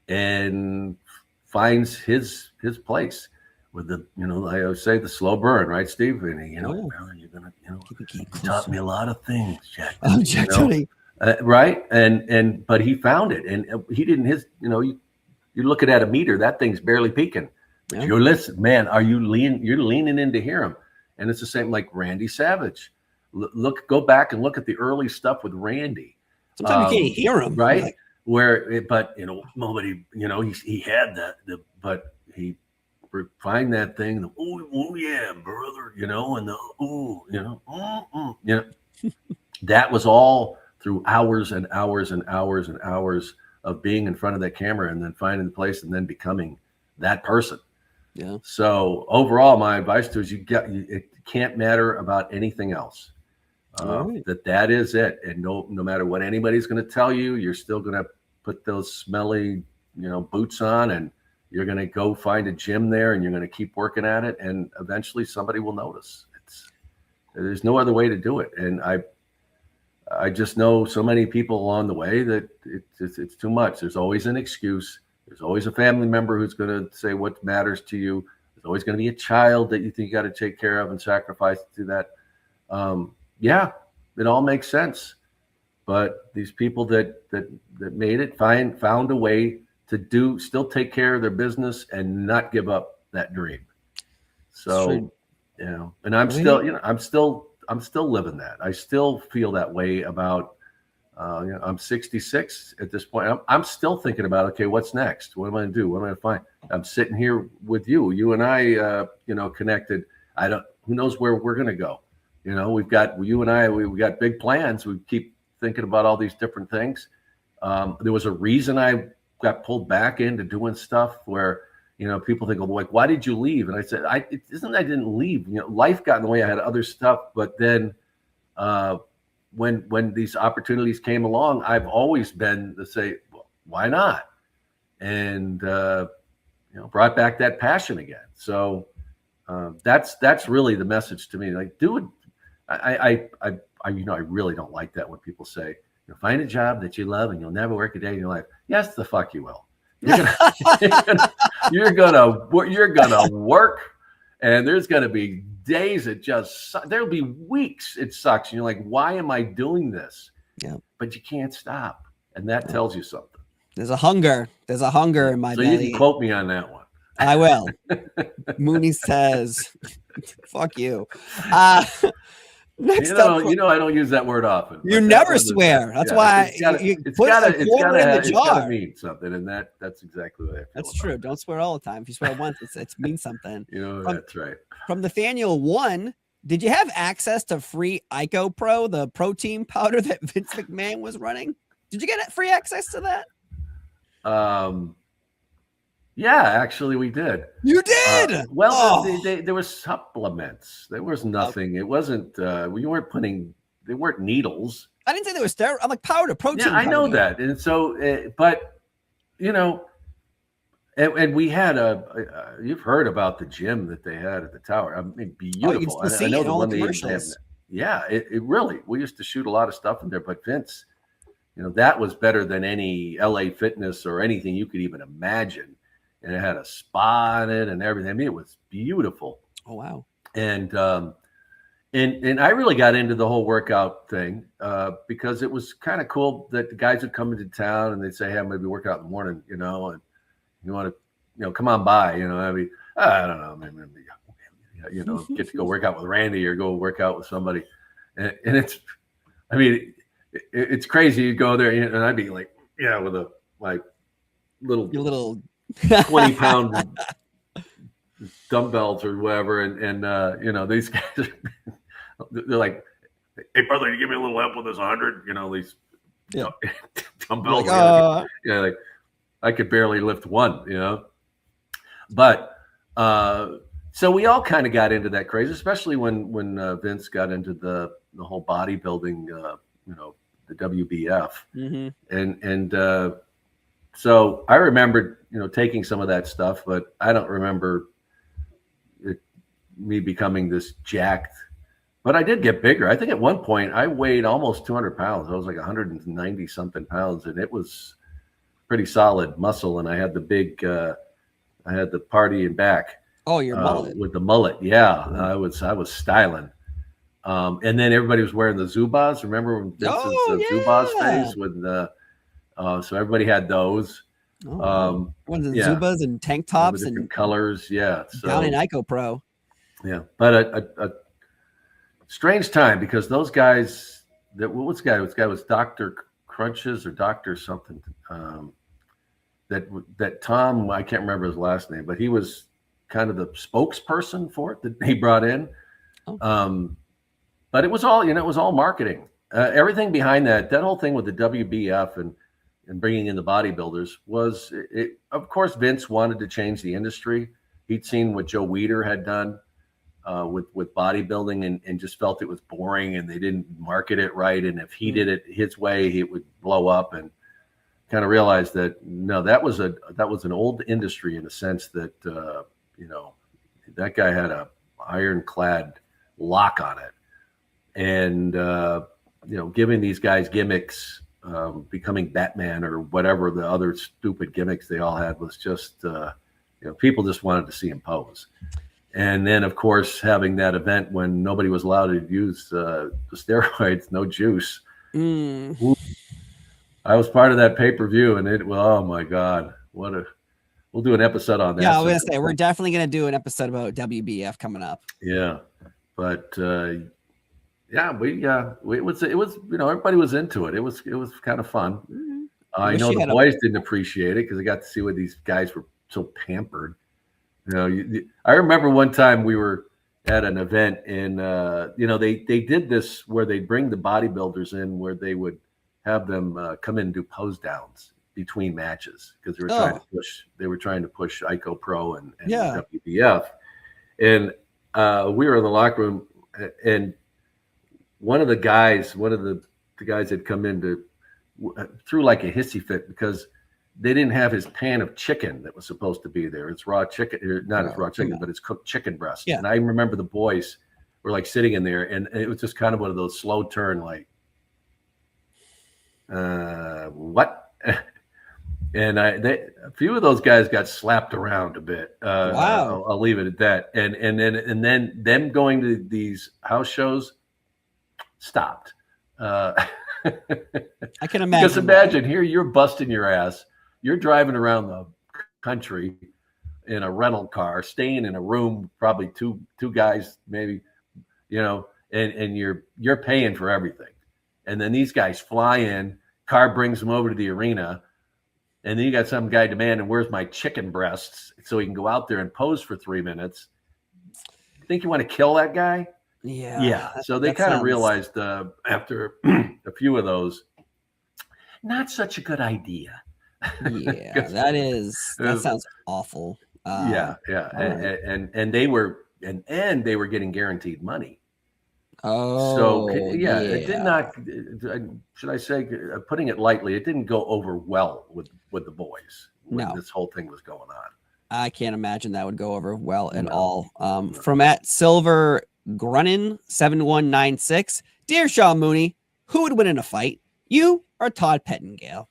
and finds his place with the, I always say the slow burn, right, Steve? And you're going to, you taught me a lot of things, Jack. Oh, Jack Tony. Right. But he found it, and he didn't, you're looking at a meter, that thing's barely peaking. Yeah. You're listening, man. You're leaning in to hear him. And it's the same like Randy Savage. Go back and look at the early stuff with Randy. Sometimes you can't hear him, right? But nobody, he had that, but he refined that thing. Oh yeah, brother, and that was all through hours and hours and hours and hours of being in front of that camera and then finding the place and then becoming that person. Yeah. So overall, my advice to is it can't matter about anything else. Right. That is it. And no matter what anybody's going to tell you, you're still going to put those smelly, boots on, and you're going to go find a gym there and you're going to keep working at it. And eventually somebody will notice. There's no other way to do it. And I just know so many people along the way that it's too much. There's always an excuse. There's always a family member who's going to say what matters to you. There's always going to be a child that you think you got to take care of and sacrifice to do that. Yeah, it all makes sense. But these people that made it found a way to still take care of their business and not give up that dream. So, and I'm still living that. I still feel that way about, I'm 66 at this point. I'm still thinking about, okay, what's next? What am I going to do? What am I going to find? I'm sitting here with you. You and I, connected. Who knows where we're going to go? We've got you and I. We got big plans. We keep thinking about all these different things. There was a reason I got pulled back into doing stuff where people think, well, like, why did you leave? And I said, it isn't I didn't leave. Life got in the way. I had other stuff, but then when these opportunities came along, I've always been to say, well, why not? And brought back that passion again. So that's really the message to me. Like, do it. I really don't like that when people say, find a job that you love and you'll never work a day in your life. Yes, the fuck you will. You're gonna work, and there's gonna be days there'll be weeks it sucks, and you're like, why am I doing this? Yeah, but you can't stop, and that tells you something. There's a hunger in my belly. So you can quote me on that one. I will. Mooney says, "Fuck you." Next up, I don't use that word often. You never swear. That's why it's gotta mean something, and that's exactly what I feel. That's true. Don't swear all the time. If you swear once, it means something. That's right. From Nathaniel 1, did you have access to free Ico Pro, the protein powder that Vince McMahon was running? Did you get free access to that? Yeah, actually, we did. You did? There were supplements. There was nothing. It wasn't. They weren't needles. I didn't say they were steroids. I'm like powder, protein. Yeah, I know that. And so, and we had you've heard about the gym that they had at the tower. I mean, beautiful. I know the one they even had. Yeah, it really. We used to shoot a lot of stuff in there, but Vince, that was better than any LA Fitness or anything you could even imagine. And it had a spa in it and everything. I mean, it was beautiful. Oh, wow. And I really got into the whole workout thing because it was kind of cool that the guys would come into town and they'd say, hey, I'm going to be working out in the morning, and you want to, come on by, I mean, I don't know, maybe, get to go work out with Randy or go work out with somebody. And it's crazy. You go there and I'd be like, with a little 20-pound dumbbells or whatever, and these guys they're like, hey brother, you give me a little help with this 100, these dumbbells. Like I could barely lift one, but so we all kind of got into that craze, especially when Vince got into the whole bodybuilding, the WBF, and so I remembered, taking some of that stuff, but I don't remember it, me becoming this jacked, but I did get bigger. I think at one point I weighed almost 200 pounds. I was like 190 something pounds, and it was pretty solid muscle. And I had the big, I had the party in back. Oh, your mullet. With the mullet. Yeah. I was styling. And then everybody was wearing the Zubaz. Remember when Zubaz phase with so everybody had those. Ones in Zubaz and tank tops and colors. Yeah. So, down in Ico Pro. Yeah. But a strange time, because those guys this guy was Dr. Crunches or Dr. something. That Tom, I can't remember his last name, but he was kind of the spokesperson for it that he brought in. But it was all, it was all marketing. Everything behind that whole thing with the WBF and bringing in the bodybuilders was, of course, Vince wanted to change the industry. He'd seen what Joe Weider had done with bodybuilding and just felt it was boring and they didn't market it right. And if he did it his way, it would blow up, and kind of realized that, no, that was an old industry in a sense that, that guy had a ironclad lock on it. And, giving these guys gimmicks, becoming Batman or whatever the other stupid gimmicks they all had was just, people just wanted to see him pose. And then, of course, having that event when nobody was allowed to use the steroids, no juice. I was part of that pay-per-view, and oh my God, we'll do an episode on that. Yeah, I was gonna say, we're definitely gonna do an episode about WBF coming up. Yeah, but it was everybody was into it. It was kind of fun. Mm-hmm. I know the boys didn't appreciate it because they got to see what these guys were so pampered. I remember one time we were at an event, and they did this where they bring the bodybuilders in, where they would have them come in and do pose downs between matches, because they were trying to push Ico Pro and WBF. And we were in the locker room, and one of the guys had come in threw like a hissy fit because they didn't have his pan of chicken that was supposed to be there. It's raw chicken, but it's cooked chicken breast. Yeah. And I remember the boys were like sitting in there, and it was just kind of one of those slow turn, like, what? And a few of those guys got slapped around a bit. Wow. I'll leave it at that. And then them going to these house shows stopped. I can imagine. Just imagine here, you're busting your ass. You're driving around the country in a rental car, staying in a room, probably two guys, maybe, and you're paying for everything. And then these guys fly in, car brings them over to the arena, and then you got some guy demanding, "Where's my chicken breasts?" so he can go out there and pose for 3 minutes. Think you want to kill that guy? Yeah. So they kind of realized after a few of those, not such a good idea. Yeah, that sounds awful. Yeah. And they were getting guaranteed money. Oh, so it did not. Should I say, putting it lightly, it didn't go over well with the boys when this whole thing was going on. I can't imagine that would go over well at all. From at Silver Grunnin 7196, dear Sean Mooney, who would win in a fight, you or Todd Pettingale?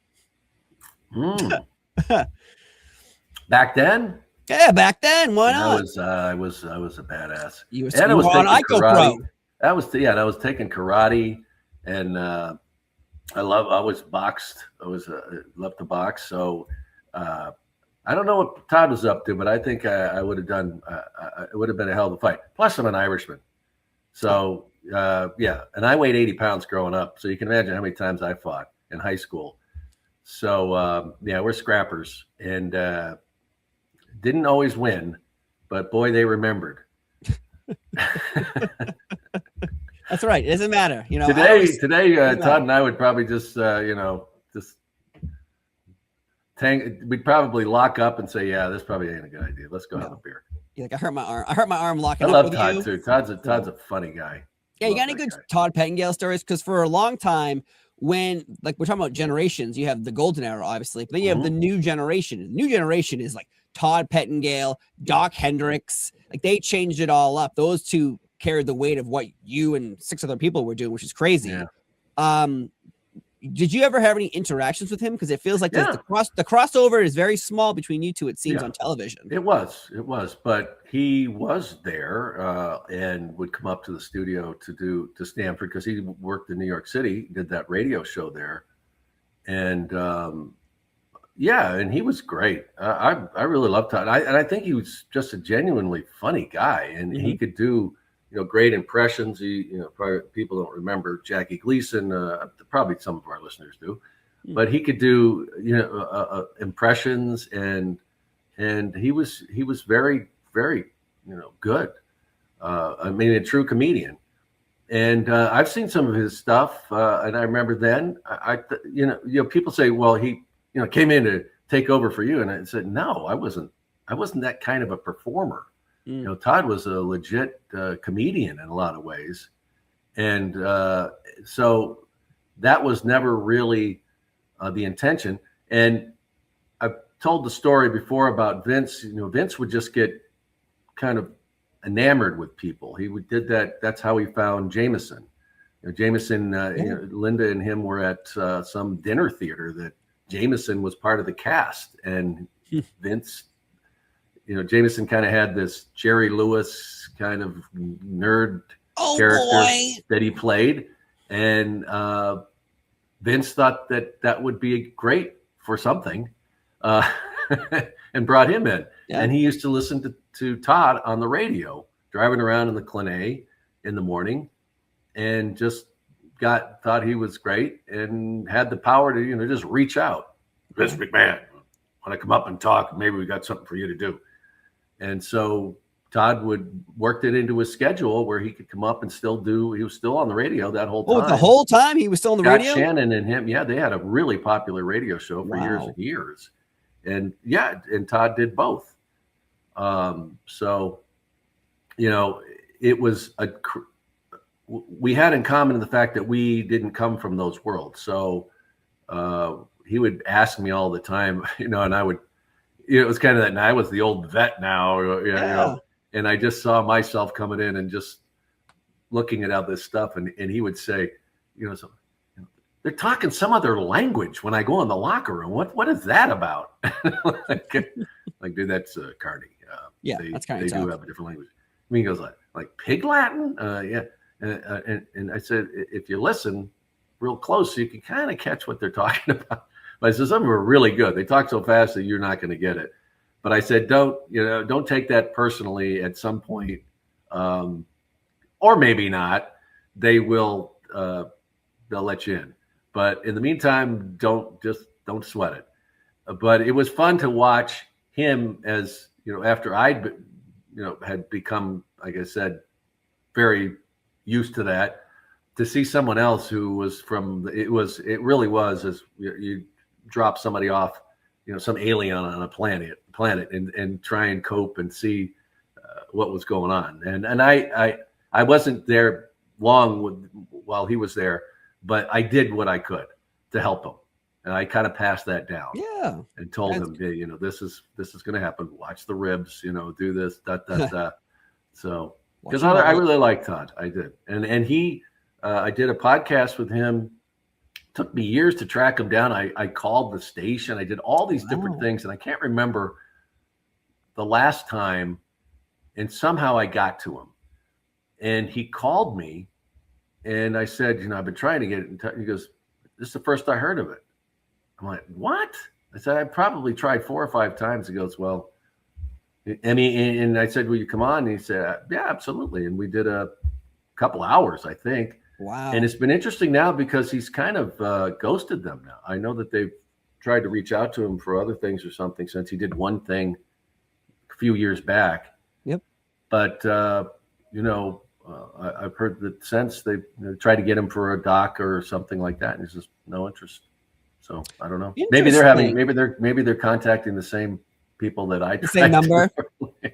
Back then? Yeah, back then. Why not? I was a badass. You were on Ico Pro. I was taking karate, and I was boxed. I loved to box. So I don't know what Todd was up to, but I think I would have done. It would have been a hell of a fight. Plus, I'm an Irishman, so and I weighed 80 pounds growing up. So you can imagine how many times I fought in high school. So we're scrappers, and didn't always win, but boy, they remembered. That's right. It doesn't matter. Today, Todd and I would probably just we'd probably lock up and say, "Yeah, this probably ain't a good idea. Let's go have a beer." Yeah, I hurt my arm locking up. I love Todd too. Todd's a funny guy. Yeah, you got any good Todd Pettingale stories? Because for a long time, when we're talking about generations, you have the golden era, obviously, but then you have the new generation. The new generation is like Todd Pettingale, Doc Hendricks. Like they changed it all up. Those two carried the weight of what you and 6 other people were doing, which is crazy. Yeah. Did you ever have any interactions with him? Because it feels like the crossover is very small between you two, it seems, on television. It was, but he was there and would come up to the studio to Stanford because he worked in New York City, did that radio show there. And and he was great. I really loved Todd. And I think he was just a genuinely funny guy, and he could do, great impressions. Probably people don't remember Jackie Gleason. Probably some of our listeners do, but he could do, impressions, and he was very, very, good. I mean, a true comedian. And I've seen some of his stuff, and I remember then, people say, well, he, came in to take over for you, and I said, no, I wasn't that kind of a performer. Todd was a legit comedian in a lot of ways. And so that was never really the intention. And I've told the story before about Vince. Vince would just get kind of enamored with people. He did that. That's how he found Jameson. Jameson, Linda and him were at some dinner theater that Jameson was part of the cast. And Vince, Jameson kind of had this Jerry Lewis kind of nerd character that he played. And Vince thought that would be great for something and brought him in. Yeah. And he used to listen to Todd on the radio, driving around in the Clanney in the morning, and just thought he was great and had the power to, just reach out. Mr. McMahon, want to come up and talk? Maybe we got something for you to do. And so Todd worked it into his schedule where he could come up and he was still on the radio that whole time. Oh, the whole time he was still on the radio? Shannon and him, they had a really popular radio show for years and years. And and Todd did both. So, it was we had in common the fact that we didn't come from those worlds. So he would ask me all the time, and I would, it was kind of that, and I was the old vet now, and I just saw myself coming in and just looking at all this stuff. And he would say, they're talking some other language when I go in the locker room. What is that about? like, dude, that's Carney. That's Carney. They do have a different language. I mean, he goes like Pig Latin. And I said, if you listen real close, you can kind of catch what they're talking about. But I said, some of them are really good. They talk so fast that you're not going to get it. But I said, don't take that personally. At some point, or maybe not, they'll let you in. But in the meantime, don't sweat it. But it was fun to watch him as, after I'd, had become, like I said, very used to that, to see someone else who was it really was as you drop somebody off, some alien on a planet and try and cope and see what was going on. And I wasn't there long while he was there, but I did what I could to help him. And I kind of passed that down. Yeah. And told him, hey, this is going to happen. Watch the ribs, do this, So, because I really liked Todd. I did. And he, I did a podcast with him. Took me years to track him down. I called the station. I did all these different things. And I can't remember the last time. And somehow I got to him. And he called me. And I said, I've been trying to get it in touch. He goes, this is the first I heard of it. I'm like, what? I said, I probably tried 4 or 5 times. He goes, well, and I said, will you come on? And he said, yeah, absolutely. And we did a couple hours, I think. Wow. And it's been interesting now because he's kind of ghosted them now. I know that they've tried to reach out to him for other things or something since he did one thing a few years back. Yep. But, I've heard that since they tried to get him for a doc or something like that, and he's just no interest. So I don't know. Maybe they're contacting the same people that I tried. The same number.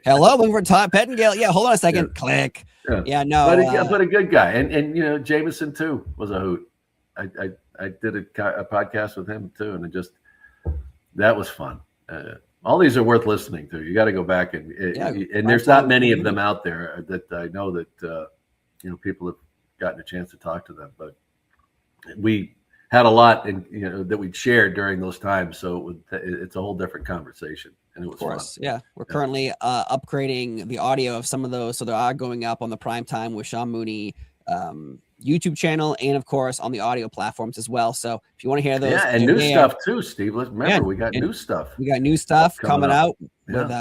Hello, looking for Todd Pettingale. Yeah, hold on a second. Yeah. Click. Yeah, no. But a good guy, and Jameson too was a hoot. I did a podcast with him too, and that was fun. All these are worth listening to. You got to go back and there's not many of them out there that I know that people have gotten a chance to talk to them. But we had a lot that we'd shared during those times, so it's a whole different conversation. And it was fun. Yeah. We're currently upgrading the audio of some of those, so they are going up on the Primetime with Sean Mooney YouTube channel, and of course on the audio platforms as well. So if you want to hear those, and new stuff too, Steve. Let's remember we got new stuff. We got new stuff coming out with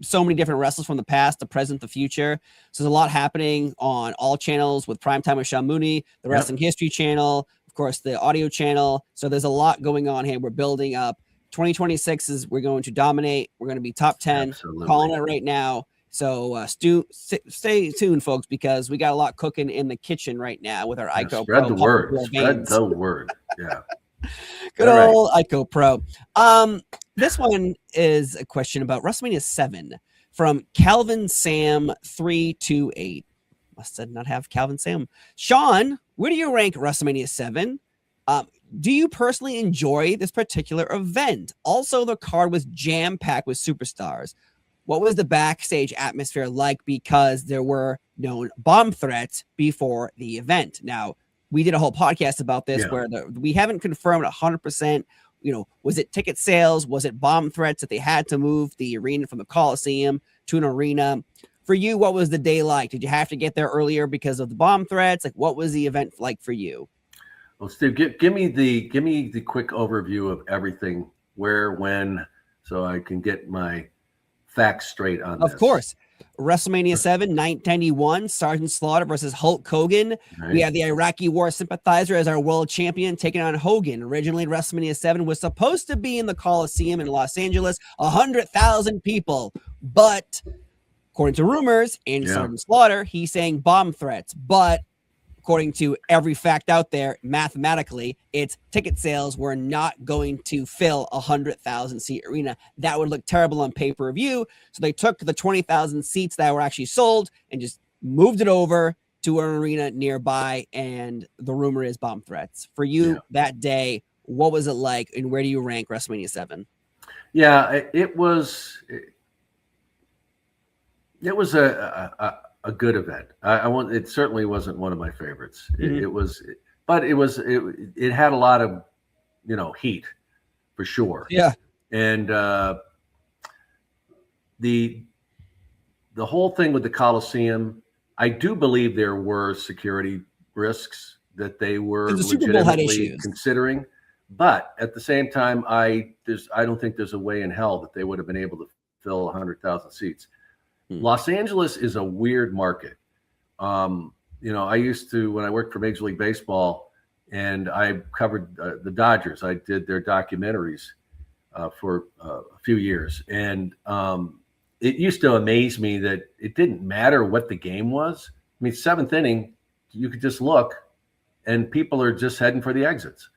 so many different wrestlers from the past, the present, the future. So there's a lot happening on all channels with Primetime with Sean Mooney, the Wrestling History channel, of course the audio channel. So there's a lot going on here. We're building up. 2026 we're going to dominate. We're going to be top 10. Absolutely. Calling it right now. So stay tuned, folks, because we got a lot cooking in the kitchen right now with our ICO Spread Pro. The word. Spread the word. Yeah. Good old ICO Pro. This one is a question about WrestleMania 7 from Calvin Sam 328. Must not have Calvin Sam. Sean, where do you rank WrestleMania 7? Do you personally enjoy this particular event? Also, the card was jam-packed with superstars. What was the backstage atmosphere like, because there were known bomb threats before the event? Now, we did a whole podcast about this where we haven't confirmed 100%. Was it ticket sales? Was it bomb threats that they had to move the arena from the Coliseum to an arena? For you, what was the day like? Did you have to get there earlier because of the bomb threats? Like, what was the event like for you? Well, Steve, give me the quick overview of everything, where, when, so I can get my facts straight on this. Of course. WrestleMania 7, 1991, Sergeant Slaughter versus Hulk Hogan. Right. We had the Iraqi War sympathizer as our world champion taking on Hogan. Originally, WrestleMania 7 was supposed to be in the Coliseum in Los Angeles, 100,000 people. But according to rumors and Sergeant Slaughter, he's saying bomb threats. But according to every fact out there, mathematically, its ticket sales were not going to fill a 100,000 seat arena. That would look terrible on pay-per-view. So they took the 20,000 seats that were actually sold and just moved it over to an arena nearby. And the rumor is bomb threats. For you that day, what was it like, and where do you rank WrestleMania 7? Yeah, it was a good event. It certainly wasn't one of my favorites. It had a lot of, heat for sure. Yeah. And the whole thing with the Coliseum, I do believe there were security risks that they were legitimately considering. But at the same time, I don't think there's a way in hell that they would have been able to fill 100,000 seats. Los Angeles is a weird market. I used to, when I worked for Major League Baseball and I covered the Dodgers, I did their documentaries for a few years. And it used to amaze me that it didn't matter what the game was. I mean, seventh inning, you could just look and people are just heading for the exits.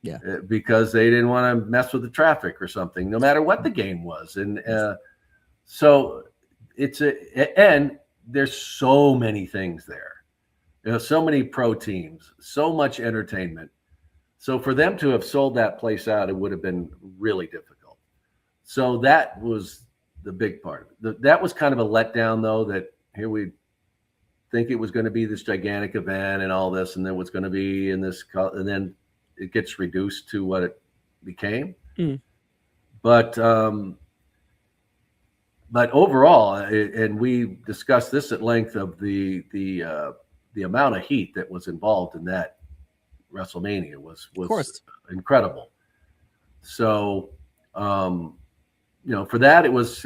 Yeah. Because they didn't want to mess with the traffic or something, no matter what the game was. And so and there's so many things there, so many pro teams, so much entertainment. So for them to have sold that place out, it would have been really difficult. So that was the big part. That was kind of a letdown, though, that here we think it was going to be this gigantic event and all this, and then what's going to be in this, and then it gets reduced to what it became. But overall, and we discussed this at length, of the amount of heat that was involved in that WrestleMania was incredible. So, for that, it was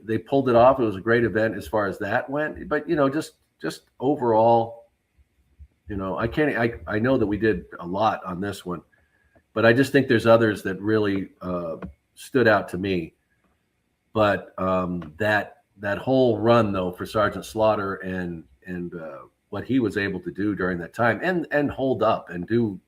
they pulled it off. It was a great event as far as that went. But just overall, I know that we did a lot on this one, but I just think there's others that really stood out to me. But that whole run, though, for Sergeant Slaughter and what he was able to do during that time and hold up and do,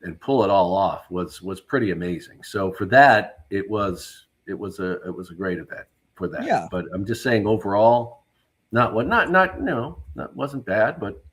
and pull it all off was pretty amazing. So for that, it was a great event for that. Yeah. But I'm just saying overall, that wasn't bad, but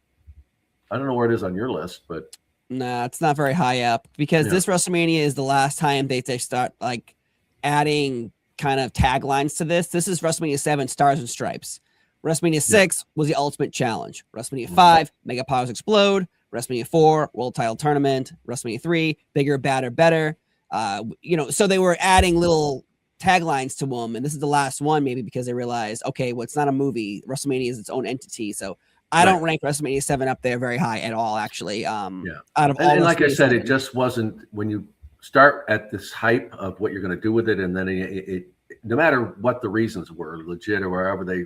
I don't know where it is on your list, but Nah, it's not very high up because Yeah. this WrestleMania is the last time they start like adding kind of taglines to this. This is WrestleMania 7 Stars and Stripes. WrestleMania 6 was the Ultimate Challenge. WrestleMania 5, Mega Powers Explode. WrestleMania 4, World Title Tournament. WrestleMania 3, Bigger, Badder, Better. So they were adding little taglines to them, and this is the last one maybe because they realized, okay, well, it's not a movie. WrestleMania is its own entity, so I don't rank WrestleMania 7 up there very high at all, actually. Out of all, and like I said, 7. it just wasn't when you start at this hype of what you're going to do with it, and then it no matter what the reasons were, legit or wherever they,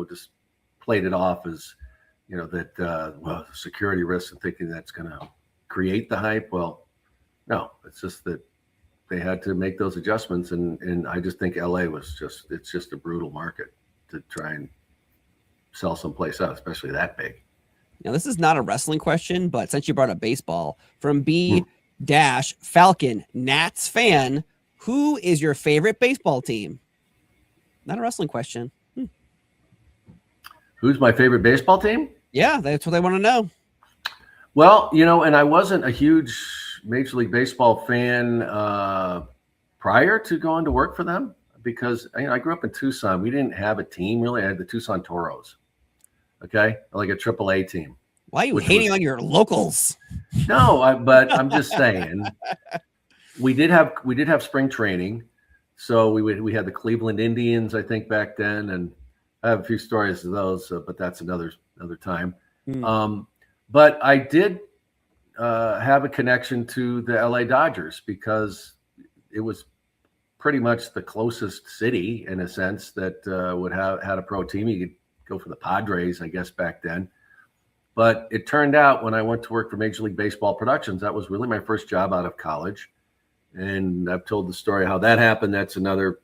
just played it off as, that security risks and thinking that's going to create the hype. Well, no, it's just that they had to make those adjustments, and I just think LA it's just a brutal market to try and sell someplace out, especially that big. Now, this is not a wrestling question, but since you brought up baseball, from B Dash Falcon Nats fan, who is your favorite baseball team? Not a wrestling question. Who's my favorite baseball team? Yeah, that's what they want to know. Well, and I wasn't a huge Major League Baseball fan prior to going to work for them because I grew up in Tucson. We didn't have a team really. I had the Tucson Toros. Okay, like a AAA team. Why are you hating on your locals? No, but I'm just saying we did have spring training, so we had the Cleveland Indians, I think, back then, and I have a few stories of those, but that's another time. But I did have a connection to the LA Dodgers because it was pretty much the closest city in a sense that had a pro team. You could go for the Padres, I guess, back then. But it turned out when I went to work for Major League Baseball Productions, that was really my first job out of college. And I've told the story how that happened. That's another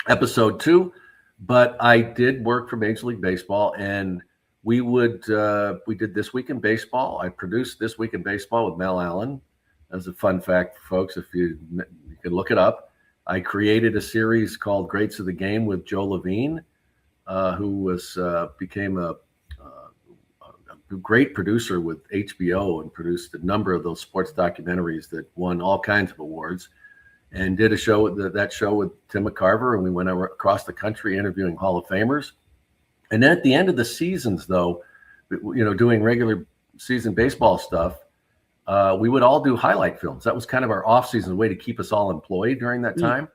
episode too. But I did work for Major League Baseball, and we did This Week in Baseball. I produced This Week in Baseball with Mel Allen. As a fun fact, folks, if you can look it up. I created a series called Greats of the Game with Joe Levine, who became a great producer with HBO and produced a number of those sports documentaries that won all kinds of awards, and did a show that show with Tim McCarver, and we went across the country interviewing Hall of Famers. And then at the end of the seasons, though, doing regular season baseball stuff, we would all do highlight films. That was kind of our off-season way to keep us all employed during that time.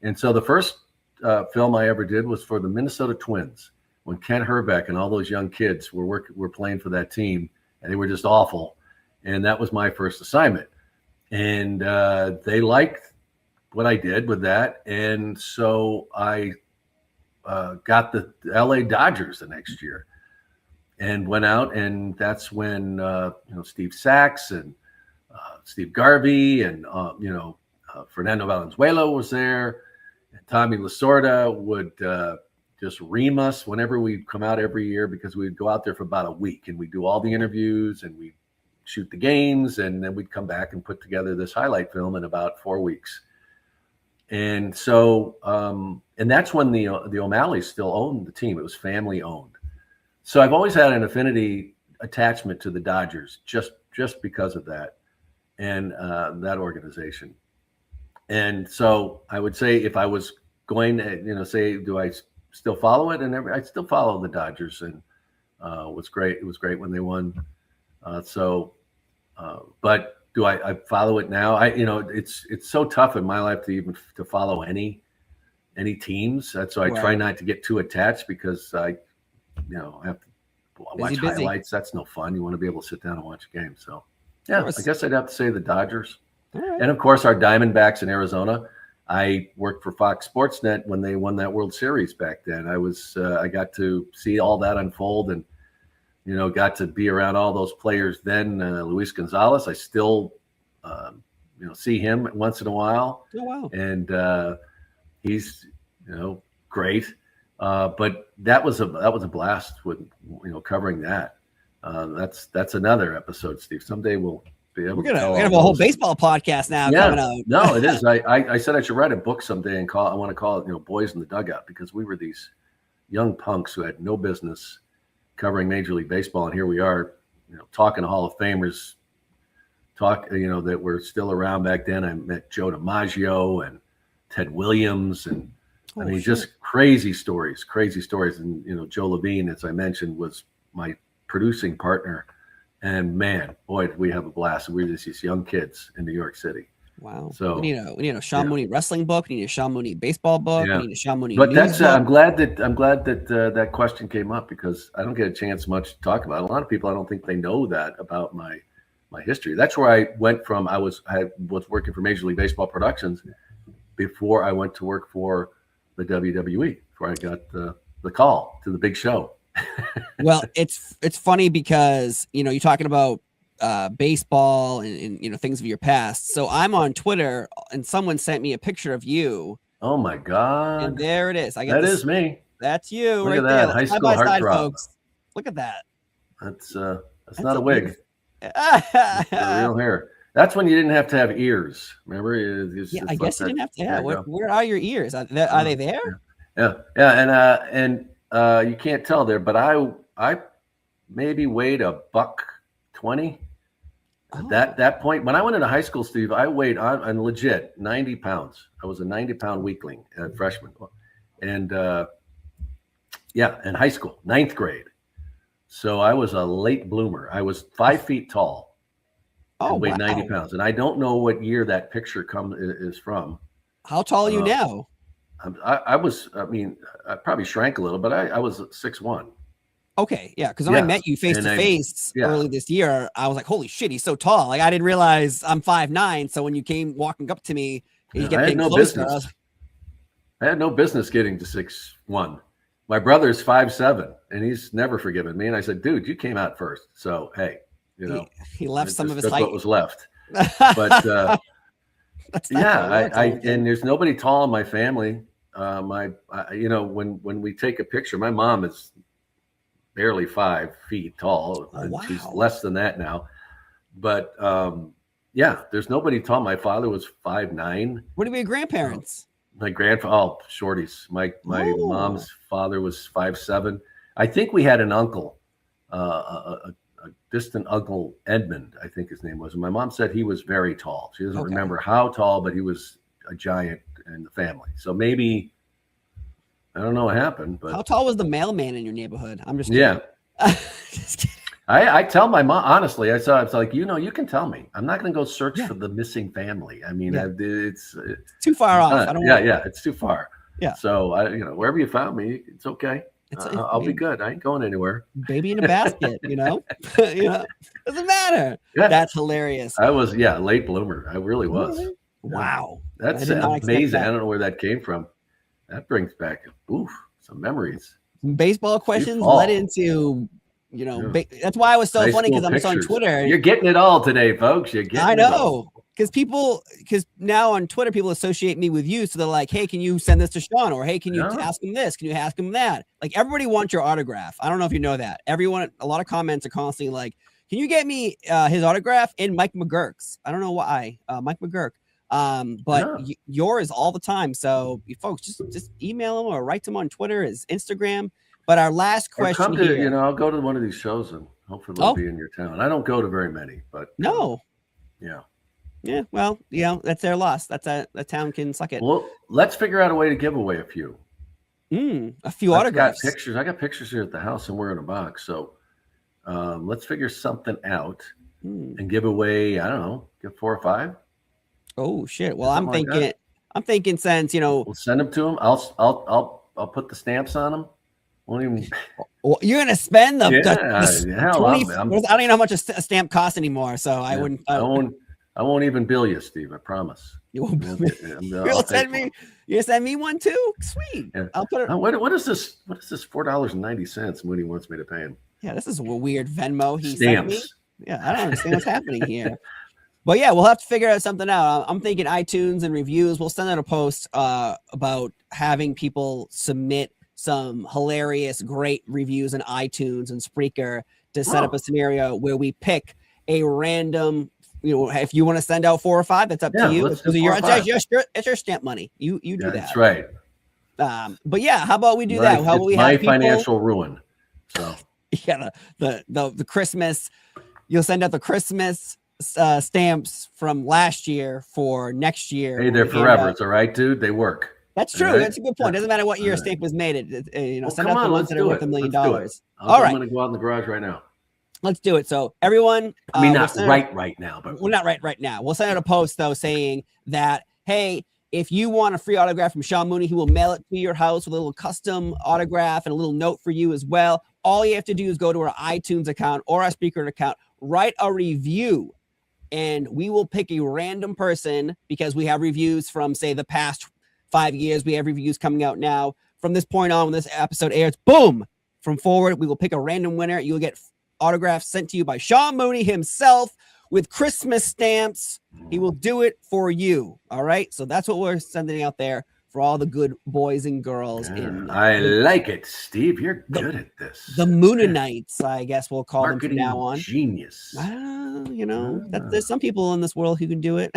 And so the first film I ever did was for the Minnesota Twins, when Ken Herbeck and all those young kids were playing for that team, and they were just awful. And that was my first assignment. And they liked what I did with that. And so I got the LA Dodgers the next year and went out. And that's when, Steve Sachs and Steve Garvey and, Fernando Valenzuela was there. And Tommy Lasorda would just ream us whenever we'd come out every year, because we'd go out there for about a week and we'd do all the interviews and we'd shoot the games, and then we'd come back and put together this highlight film in about 4 weeks. And so, and that's when the O'Malleys still owned the team. It was family owned. So I've always had an affinity attachment to the Dodgers just because of that and that organization. And so I would say if I was going to, say, do I still follow it? And I still follow the Dodgers, and it was great. It was great when they won. But do I follow it now? It's so tough in my life to follow any teams. That's why I try not to get too attached, because I have to watch highlights. That's no fun. You want to be able to sit down and watch a game. So yeah, I guess I'd have to say the Dodgers. Right. And of course our Diamondbacks in Arizona. I worked for Fox Sports Net when they won that World Series back then. I got to see all that unfold, and got to be around all those players then. Luis Gonzalez, I still, see him once in a while. Oh, wow. And he's, great. But that was a blast with, covering that. That's another episode, Steve. Someday we'll be able to have a whole baseball podcast now coming out. No, it is. I said I should write a book someday and I want to call it, Boys in the Dugout, because we were these young punks who had no business covering Major League Baseball, and here we are, talking to Hall of Famers that were still around back then. I met Joe DiMaggio and Ted Williams, and just crazy stories. And Joe Levine, as I mentioned, was my producing partner. And man, boy, did we have a blast. We were just these young kids in New York City. Wow. So we need a Sean Mooney wrestling book. We need a Sean Mooney baseball book. Yeah. We need a Sean Mooney. But news book. I'm glad that that question came up, because I don't get a chance much to talk about it. A lot of people, I don't think they know that about my history. That's where I went from. I was working for Major League Baseball Productions before I went to work for the WWE, before I got the call to the big show. Well, it's funny because you're talking about baseball and things of your past. So I'm on Twitter and someone sent me a picture of you. Oh my God! And there it is. That is me. That's you. Look right at that. there. High school heartthrob, folks. Look at that. That's not a wig. It's real hair. That's when you didn't have to have ears. Remember? I guess you didn't have to. Yeah. Where are your ears? Are they there? Yeah. And you can't tell there, but I maybe weighed $120. Oh. At that point, when I went into high school, Steve, I weighed on legit 90 pounds. I was a 90-pound weakling freshman, and in high school, 9th grade. So I was a late bloomer. I was 5 feet tall. Oh, weighed 90 pounds, and I don't know what year that picture is from. How tall are you now? I probably shrank a little, but I was 6'1". Okay, yeah, because when I met you face to face early this year, I was like, "Holy shit, he's so tall!" Like I didn't realize I'm 5'9". So when you came walking up to me, you kept getting closer. I had no business getting to 6'1". My brother's 5'7", and he's never forgiven me. And I said, "Dude, you came out first, so hey, he left some of his height. What was left." But and there's nobody tall in my family. When we take a picture, my mom is barely 5 feet tall. Oh, wow. She's less than that now. But there's nobody tall. My father was 5'9". What are your grandparents? My grandfather, shorties. My mom's father was 5'7". I think we had an uncle, a distant uncle, Edmund, I think his name was. And my mom said he was very tall. She doesn't remember how tall, but he was a giant in the family. So maybe, I don't know what happened. But how tall was the mailman in your neighborhood? I'm just kidding. Yeah. Just kidding. I tell my mom, honestly, it's like, you can tell me. I'm not going to go search for the missing family. I mean, it's too far off. It's too far. Yeah. So, wherever you found me, it's okay. I'll be good. I ain't going anywhere. Baby in a basket, doesn't matter. Yeah. That's hilarious. I was, late bloomer. I really was. Really? Wow. That's amazing. I don't know where that came from. That brings back, some memories. Some baseball questions led into, that's why it was so funny, because I'm just on Twitter. You're getting it all today, folks. You're getting it all. Because now on Twitter, people associate me with you. So they're like, hey, can you send this to Sean? Or, hey, can you ask him this? Can you ask him that? Like, everybody wants your autograph. I don't know if you know that. A lot of comments are constantly like, can you get me his autograph and Mike McGurk's? I don't know why. Mike McGurk. But yours all the time. So you folks just email him or write to him on Twitter, his Instagram. But our last question I'll go to one of these shows and hopefully they'll be in your town. I don't go to very many, but yeah, well, that's their loss. That's a town can suck it. Well, let's figure out a way to give away a few. A few autographs. I got pictures here at the house and we're in a box. So let's figure something out and give away, I don't know, give 4 or 5. Oh shit. Well, I'm thinking since, we'll send them to them. I'll put the stamps on them. Won't even. Well, you're gonna spend the 20. I don't even know how much a stamp costs anymore, so I wouldn't. I won't even bill you, Steve. I promise. You won't bill me. You'll send me. You send me one too. Sweet. Yeah. I'll put it. What is this? What is this? $4.90 Mooney wants me to pay him. Yeah, this is a weird Venmo he stamps. sent me. Yeah, I don't understand what's happening here. But yeah, we'll have to figure out something out. I'm thinking iTunes and reviews. We'll send out a post about having people submit some hilarious, great reviews in iTunes and Spreaker to set up a scenario where we pick a random, if you want to send out 4 or 5, that's up to you. It's your stamp money. You do that. That's right. But yeah, how about we do that? How about we have people, financial ruin. So the Christmas, you'll send out the Christmas stamps from last year for next year. Hey, they're forever. It's all right, dude. They work. That's true. Right? That's a good point. Doesn't matter what year a stamp was made. Send out the ones that are worth $1 million. All right. I'm going to go out in the garage right now. Let's do it. So everyone, I mean, not right now, but we're not right now. We'll send out a post though saying that, hey, if you want a free autograph from Sean Mooney, he will mail it to your house with a little custom autograph and a little note for you as well. All you have to do is go to our iTunes account or our Speaker account, write a review, and we will pick a random person because we have reviews from, say, the past 5 years. We have reviews coming out now. From this point on, when this episode airs, boom, from forward, we will pick a random winner. You'll get autographs sent to you by Sean Mooney himself with Christmas stamps. He will do it for you. All right. So that's what we're sending out there for all the good boys and girls. I like it, Steve. You're good at this. The Moonanites, I guess we'll call Marketing them from now on. Genius. There's some people in this world who can do it.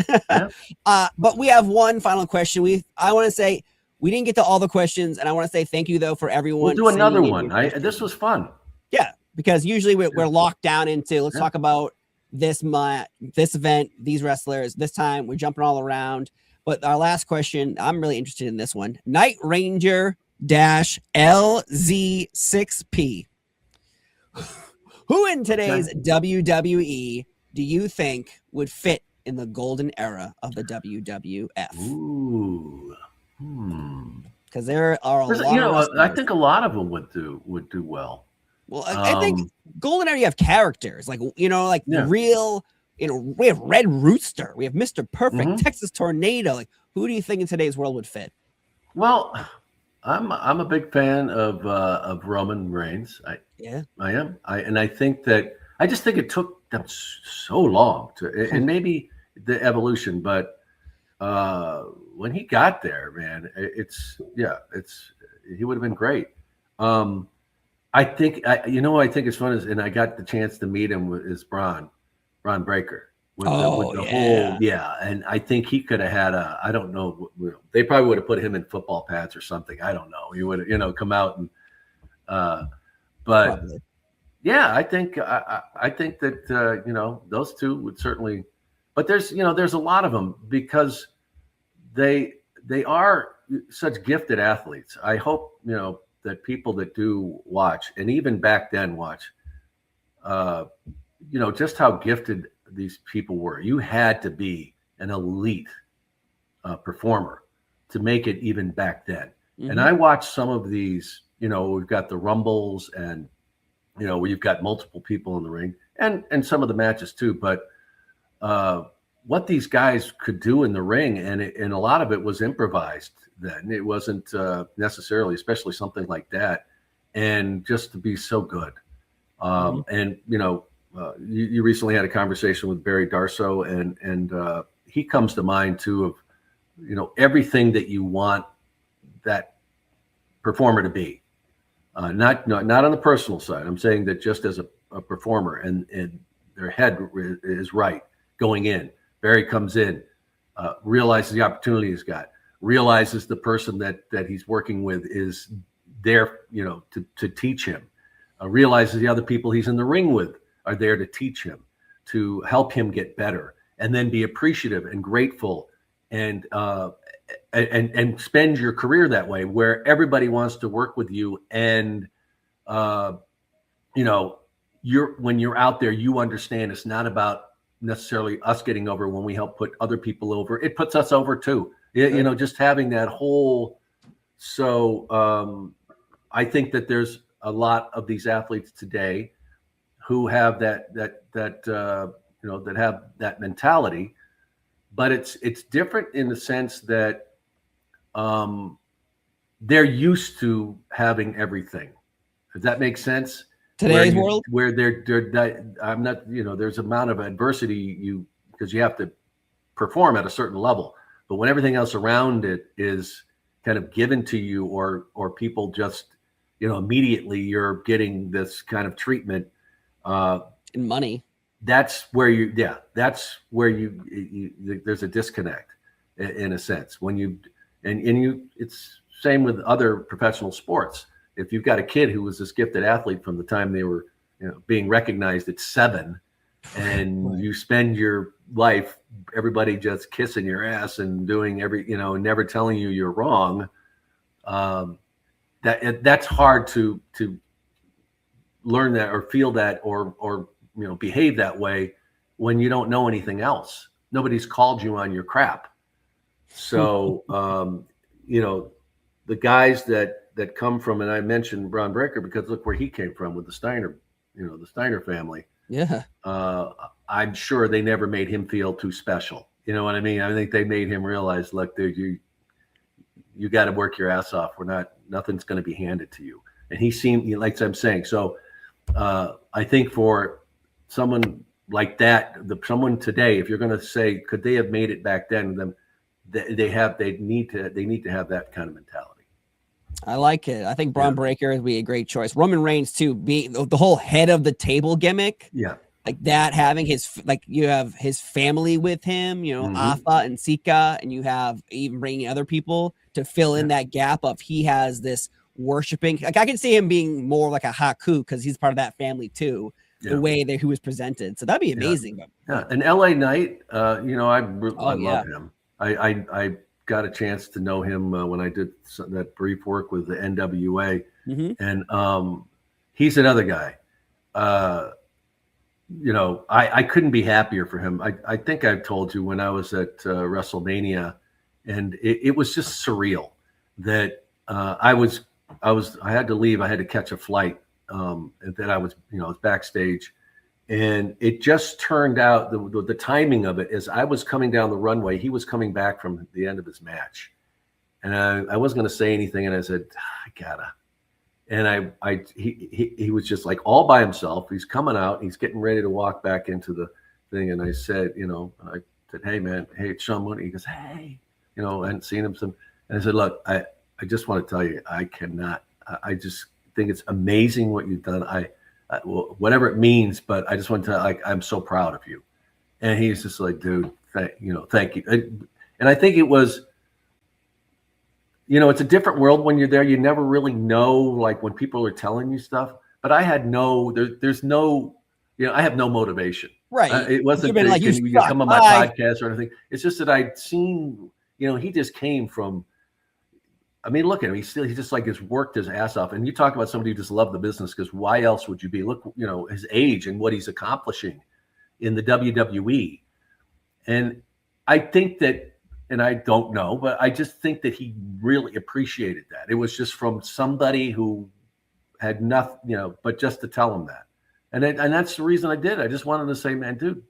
But we have one final question. I want to say we didn't get to all the questions, and I want to say thank you though for everyone. We'll do another one. This was fun. Yeah, because usually we're locked down into let's talk about this event, these wrestlers. This time we're jumping all around. But our last question, I'm really interested in this one. Night Ranger LZ6P. Who in today's WWE do you think would fit in the golden era of the WWF? Ooh. Because there are a lot of I think a lot of them would do well. Well, I think golden era, you have characters like real. We have Red Rooster, we have Mr. Perfect, Texas Tornado. Like, who do you think in today's world would fit? Well, I'm a big fan of Roman Reigns. I am. I think that I just think it took them so long to, and maybe the evolution, but when he got there, man, he would have been great. I think I think it's fun and I got the chance to meet him is Bron Breakker. And I think he could have had I don't know, they probably would have put him in football pads or something. I don't know. He would have, come out and but probably. Yeah, I think that those two would certainly, but there's a lot of them because they are such gifted athletes. I hope that people that do watch, and even back then watch, just how gifted these people were. You had to be an elite performer to make it even back then. And I watched some of these, we've got the Rumbles and, where you've got multiple people in the ring and some of the matches too. But what these guys could do in the ring, and a lot of it was improvised then. It wasn't necessarily, especially something like that. And just to be so good. And, you recently had a conversation with Barry Darsow, and he comes to mind too of, everything that you want that performer to be. Not on the personal side. I'm saying that just as a performer, and their head is right going in. Barry comes in, realizes the opportunity he's got, realizes the person that he's working with is there, to teach him, realizes the other people he's in the ring with are there to teach him, to help him get better, and then be appreciative and grateful and spend your career that way, where everybody wants to work with you. And, when you're out there, you understand it's not about necessarily us getting over when we help put other people over. It puts us over too. Just having that whole. So I think that there's a lot of these athletes today who have that have that mentality, but it's different in the sense that they're used to having everything. Does that make sense? Today's world, where I'm not, there's amount of adversity because you have to perform at a certain level, but when everything else around it is kind of given to you, or people just, immediately you're getting this kind of treatment. And money. That's where there's a disconnect in a sense when you it's same with other professional sports. If you've got a kid who was this gifted athlete from the time they were being recognized at 7, and you spend your life, everybody just kissing your ass and doing never telling you you're wrong. That's hard to learn that or feel that or behave that way when you don't know anything else. Nobody's called you on your crap. So the guys that come from, and I mentioned Bron Breakker because look where he came from with the Steiner, the Steiner family. Yeah. I'm sure they never made him feel too special. You know what I mean? I think they made him realize, look, dude, you got to work your ass off. Nothing's going to be handed to you. And he seemed, like I'm saying. So I think for someone like that, someone today, if you're going to say, could they have made it back then? Then they need to have that kind of mentality. I like it. I think Bron Breakker would be a great choice. Roman Reigns too, being the whole head of the table gimmick. Yeah. Like that, having you have his family with him, Afa and Sika, and you have even bringing other people to fill in that gap of he has this worshiping. Like I can see him being more like a Haku because he's part of that family too. Yeah. The way that he was presented, so that'd be amazing. Yeah, an LA Knight, I love him. I got a chance to know him when I did that brief work with the NWA, and he's another guy. I couldn't be happier for him. I think I've told you when I was at WrestleMania, and it was just surreal that I had to leave. I had to catch a flight, and then I was backstage, and it just turned out the timing of it is I was coming down the runway. He was coming back from the end of his match, and I wasn't going to say anything, and I said, I gotta. And he was just like all by himself. He's coming out. He's getting ready to walk back into the thing. And I said, I said, hey, man, hey, it's Sean Mooney. He goes, hey, I hadn't seen him. And I said, look, I just want to tell you, I cannot. I just think it's amazing what you've done. Whatever it means, but I just want to tell you, I'm so proud of you. And he's just like, dude, thank you. And I think it was, it's a different world when you're there. You never really know, like when people are telling you stuff. But I had there's no, I have no motivation. Right. It wasn't like, you come on my podcast or anything. It's just that I'd seen, he just came from. I mean, look at him. He just like has worked his ass off. And you talk about somebody who just loved the business because why else would you be? Look, his age and what he's accomplishing in the WWE. And I think that. And I don't know, but I just think that he really appreciated that. It was just from somebody who had nothing, but just to tell him that. And that's the reason I did. I just wanted to say, man, dude,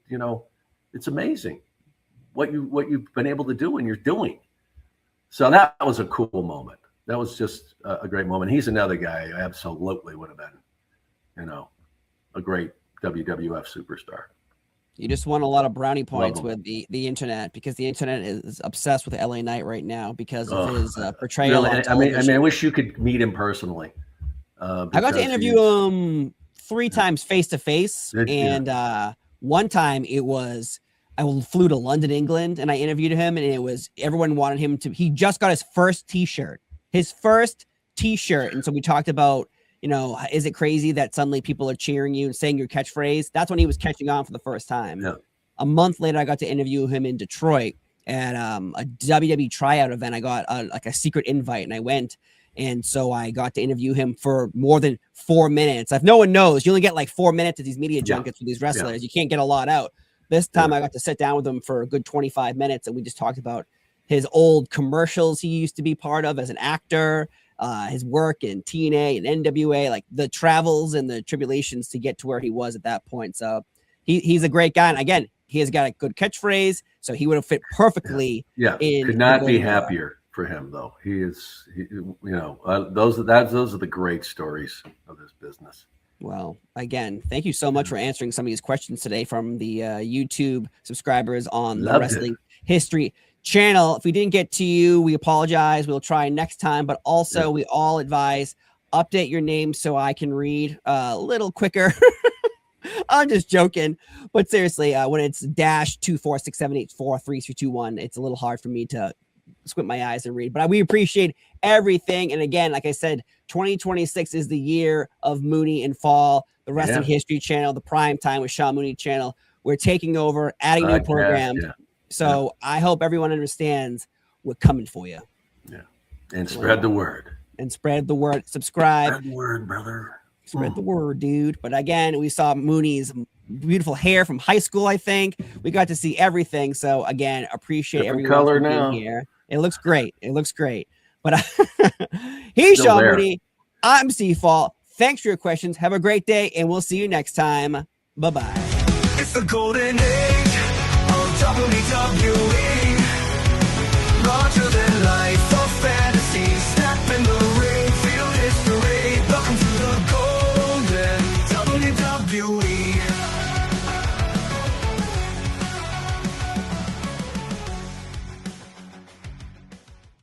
it's amazing what you've been able to do and you're doing. So that was a cool moment. That was just a great moment. He's another guy who absolutely would have been, a great WWF superstar. You just won a lot of brownie points with the internet because the internet is obsessed with LA Knight right now because of his portrayal. Really, I mean, I wish you could meet him personally. I got to interview him 3 times face to face, and one time I flew to London, England, and I interviewed him, and it was everyone wanted him to. He just got his first T-shirt, and so we talked about. Is it crazy that suddenly people are cheering you and saying your catchphrase? That's when he was catching on for the first time. Yeah. A month later, I got to interview him in Detroit at a WWE tryout event. I got a secret invite and I went. And so I got to interview him for more than 4 minutes. If no one knows, you only get like 4 minutes at these media junkets with these wrestlers. Yeah. You can't get a lot out. This time I got to sit down with him for a good 25 minutes. And we just talked about his old commercials he used to be part of as an actor, his work in TNA and NWA, like the travels and the tribulations to get to where he was at that point. So he's a great guy. And again, he has got a good catchphrase, so he would have fit perfectly. Yeah. Could not be happier for him though. Those are the great stories of this business. Well, again, thank you so much for answering some of these questions today from the YouTube subscribers on the Wrestling History channel. If we didn't get to you, we apologize. We'll try next time, but also we all advise update your name so I can read a little quicker. I'm just joking, but seriously, when it's --24678433321, it's a little hard for me to squint my eyes and read, but we appreciate everything. And again, like I said, 2026 is the year of Mooney and Fall, the Wrestling History channel, the Prime Time with Sean Mooney channel we're taking over, adding new Podcast, programs. yeah. So I hope everyone understands we're coming for you. Yeah. And spread the word. And spread the word. Subscribe. Spread the word, brother. Spread the word, dude. But again, we saw Mooney's beautiful hair from high school, I think. We got to see everything. So again, appreciate Different everyone color for being now. here. It looks great. It looks great. But he's Still Sean there. Mooney. I'm Steve Fall. Thanks for your questions. Have a great day, and we'll see you next time. Bye-bye. It's the golden age of WWE. Larger than life of fantasy. Step in the ring, feel history. Welcome to the golden WWE.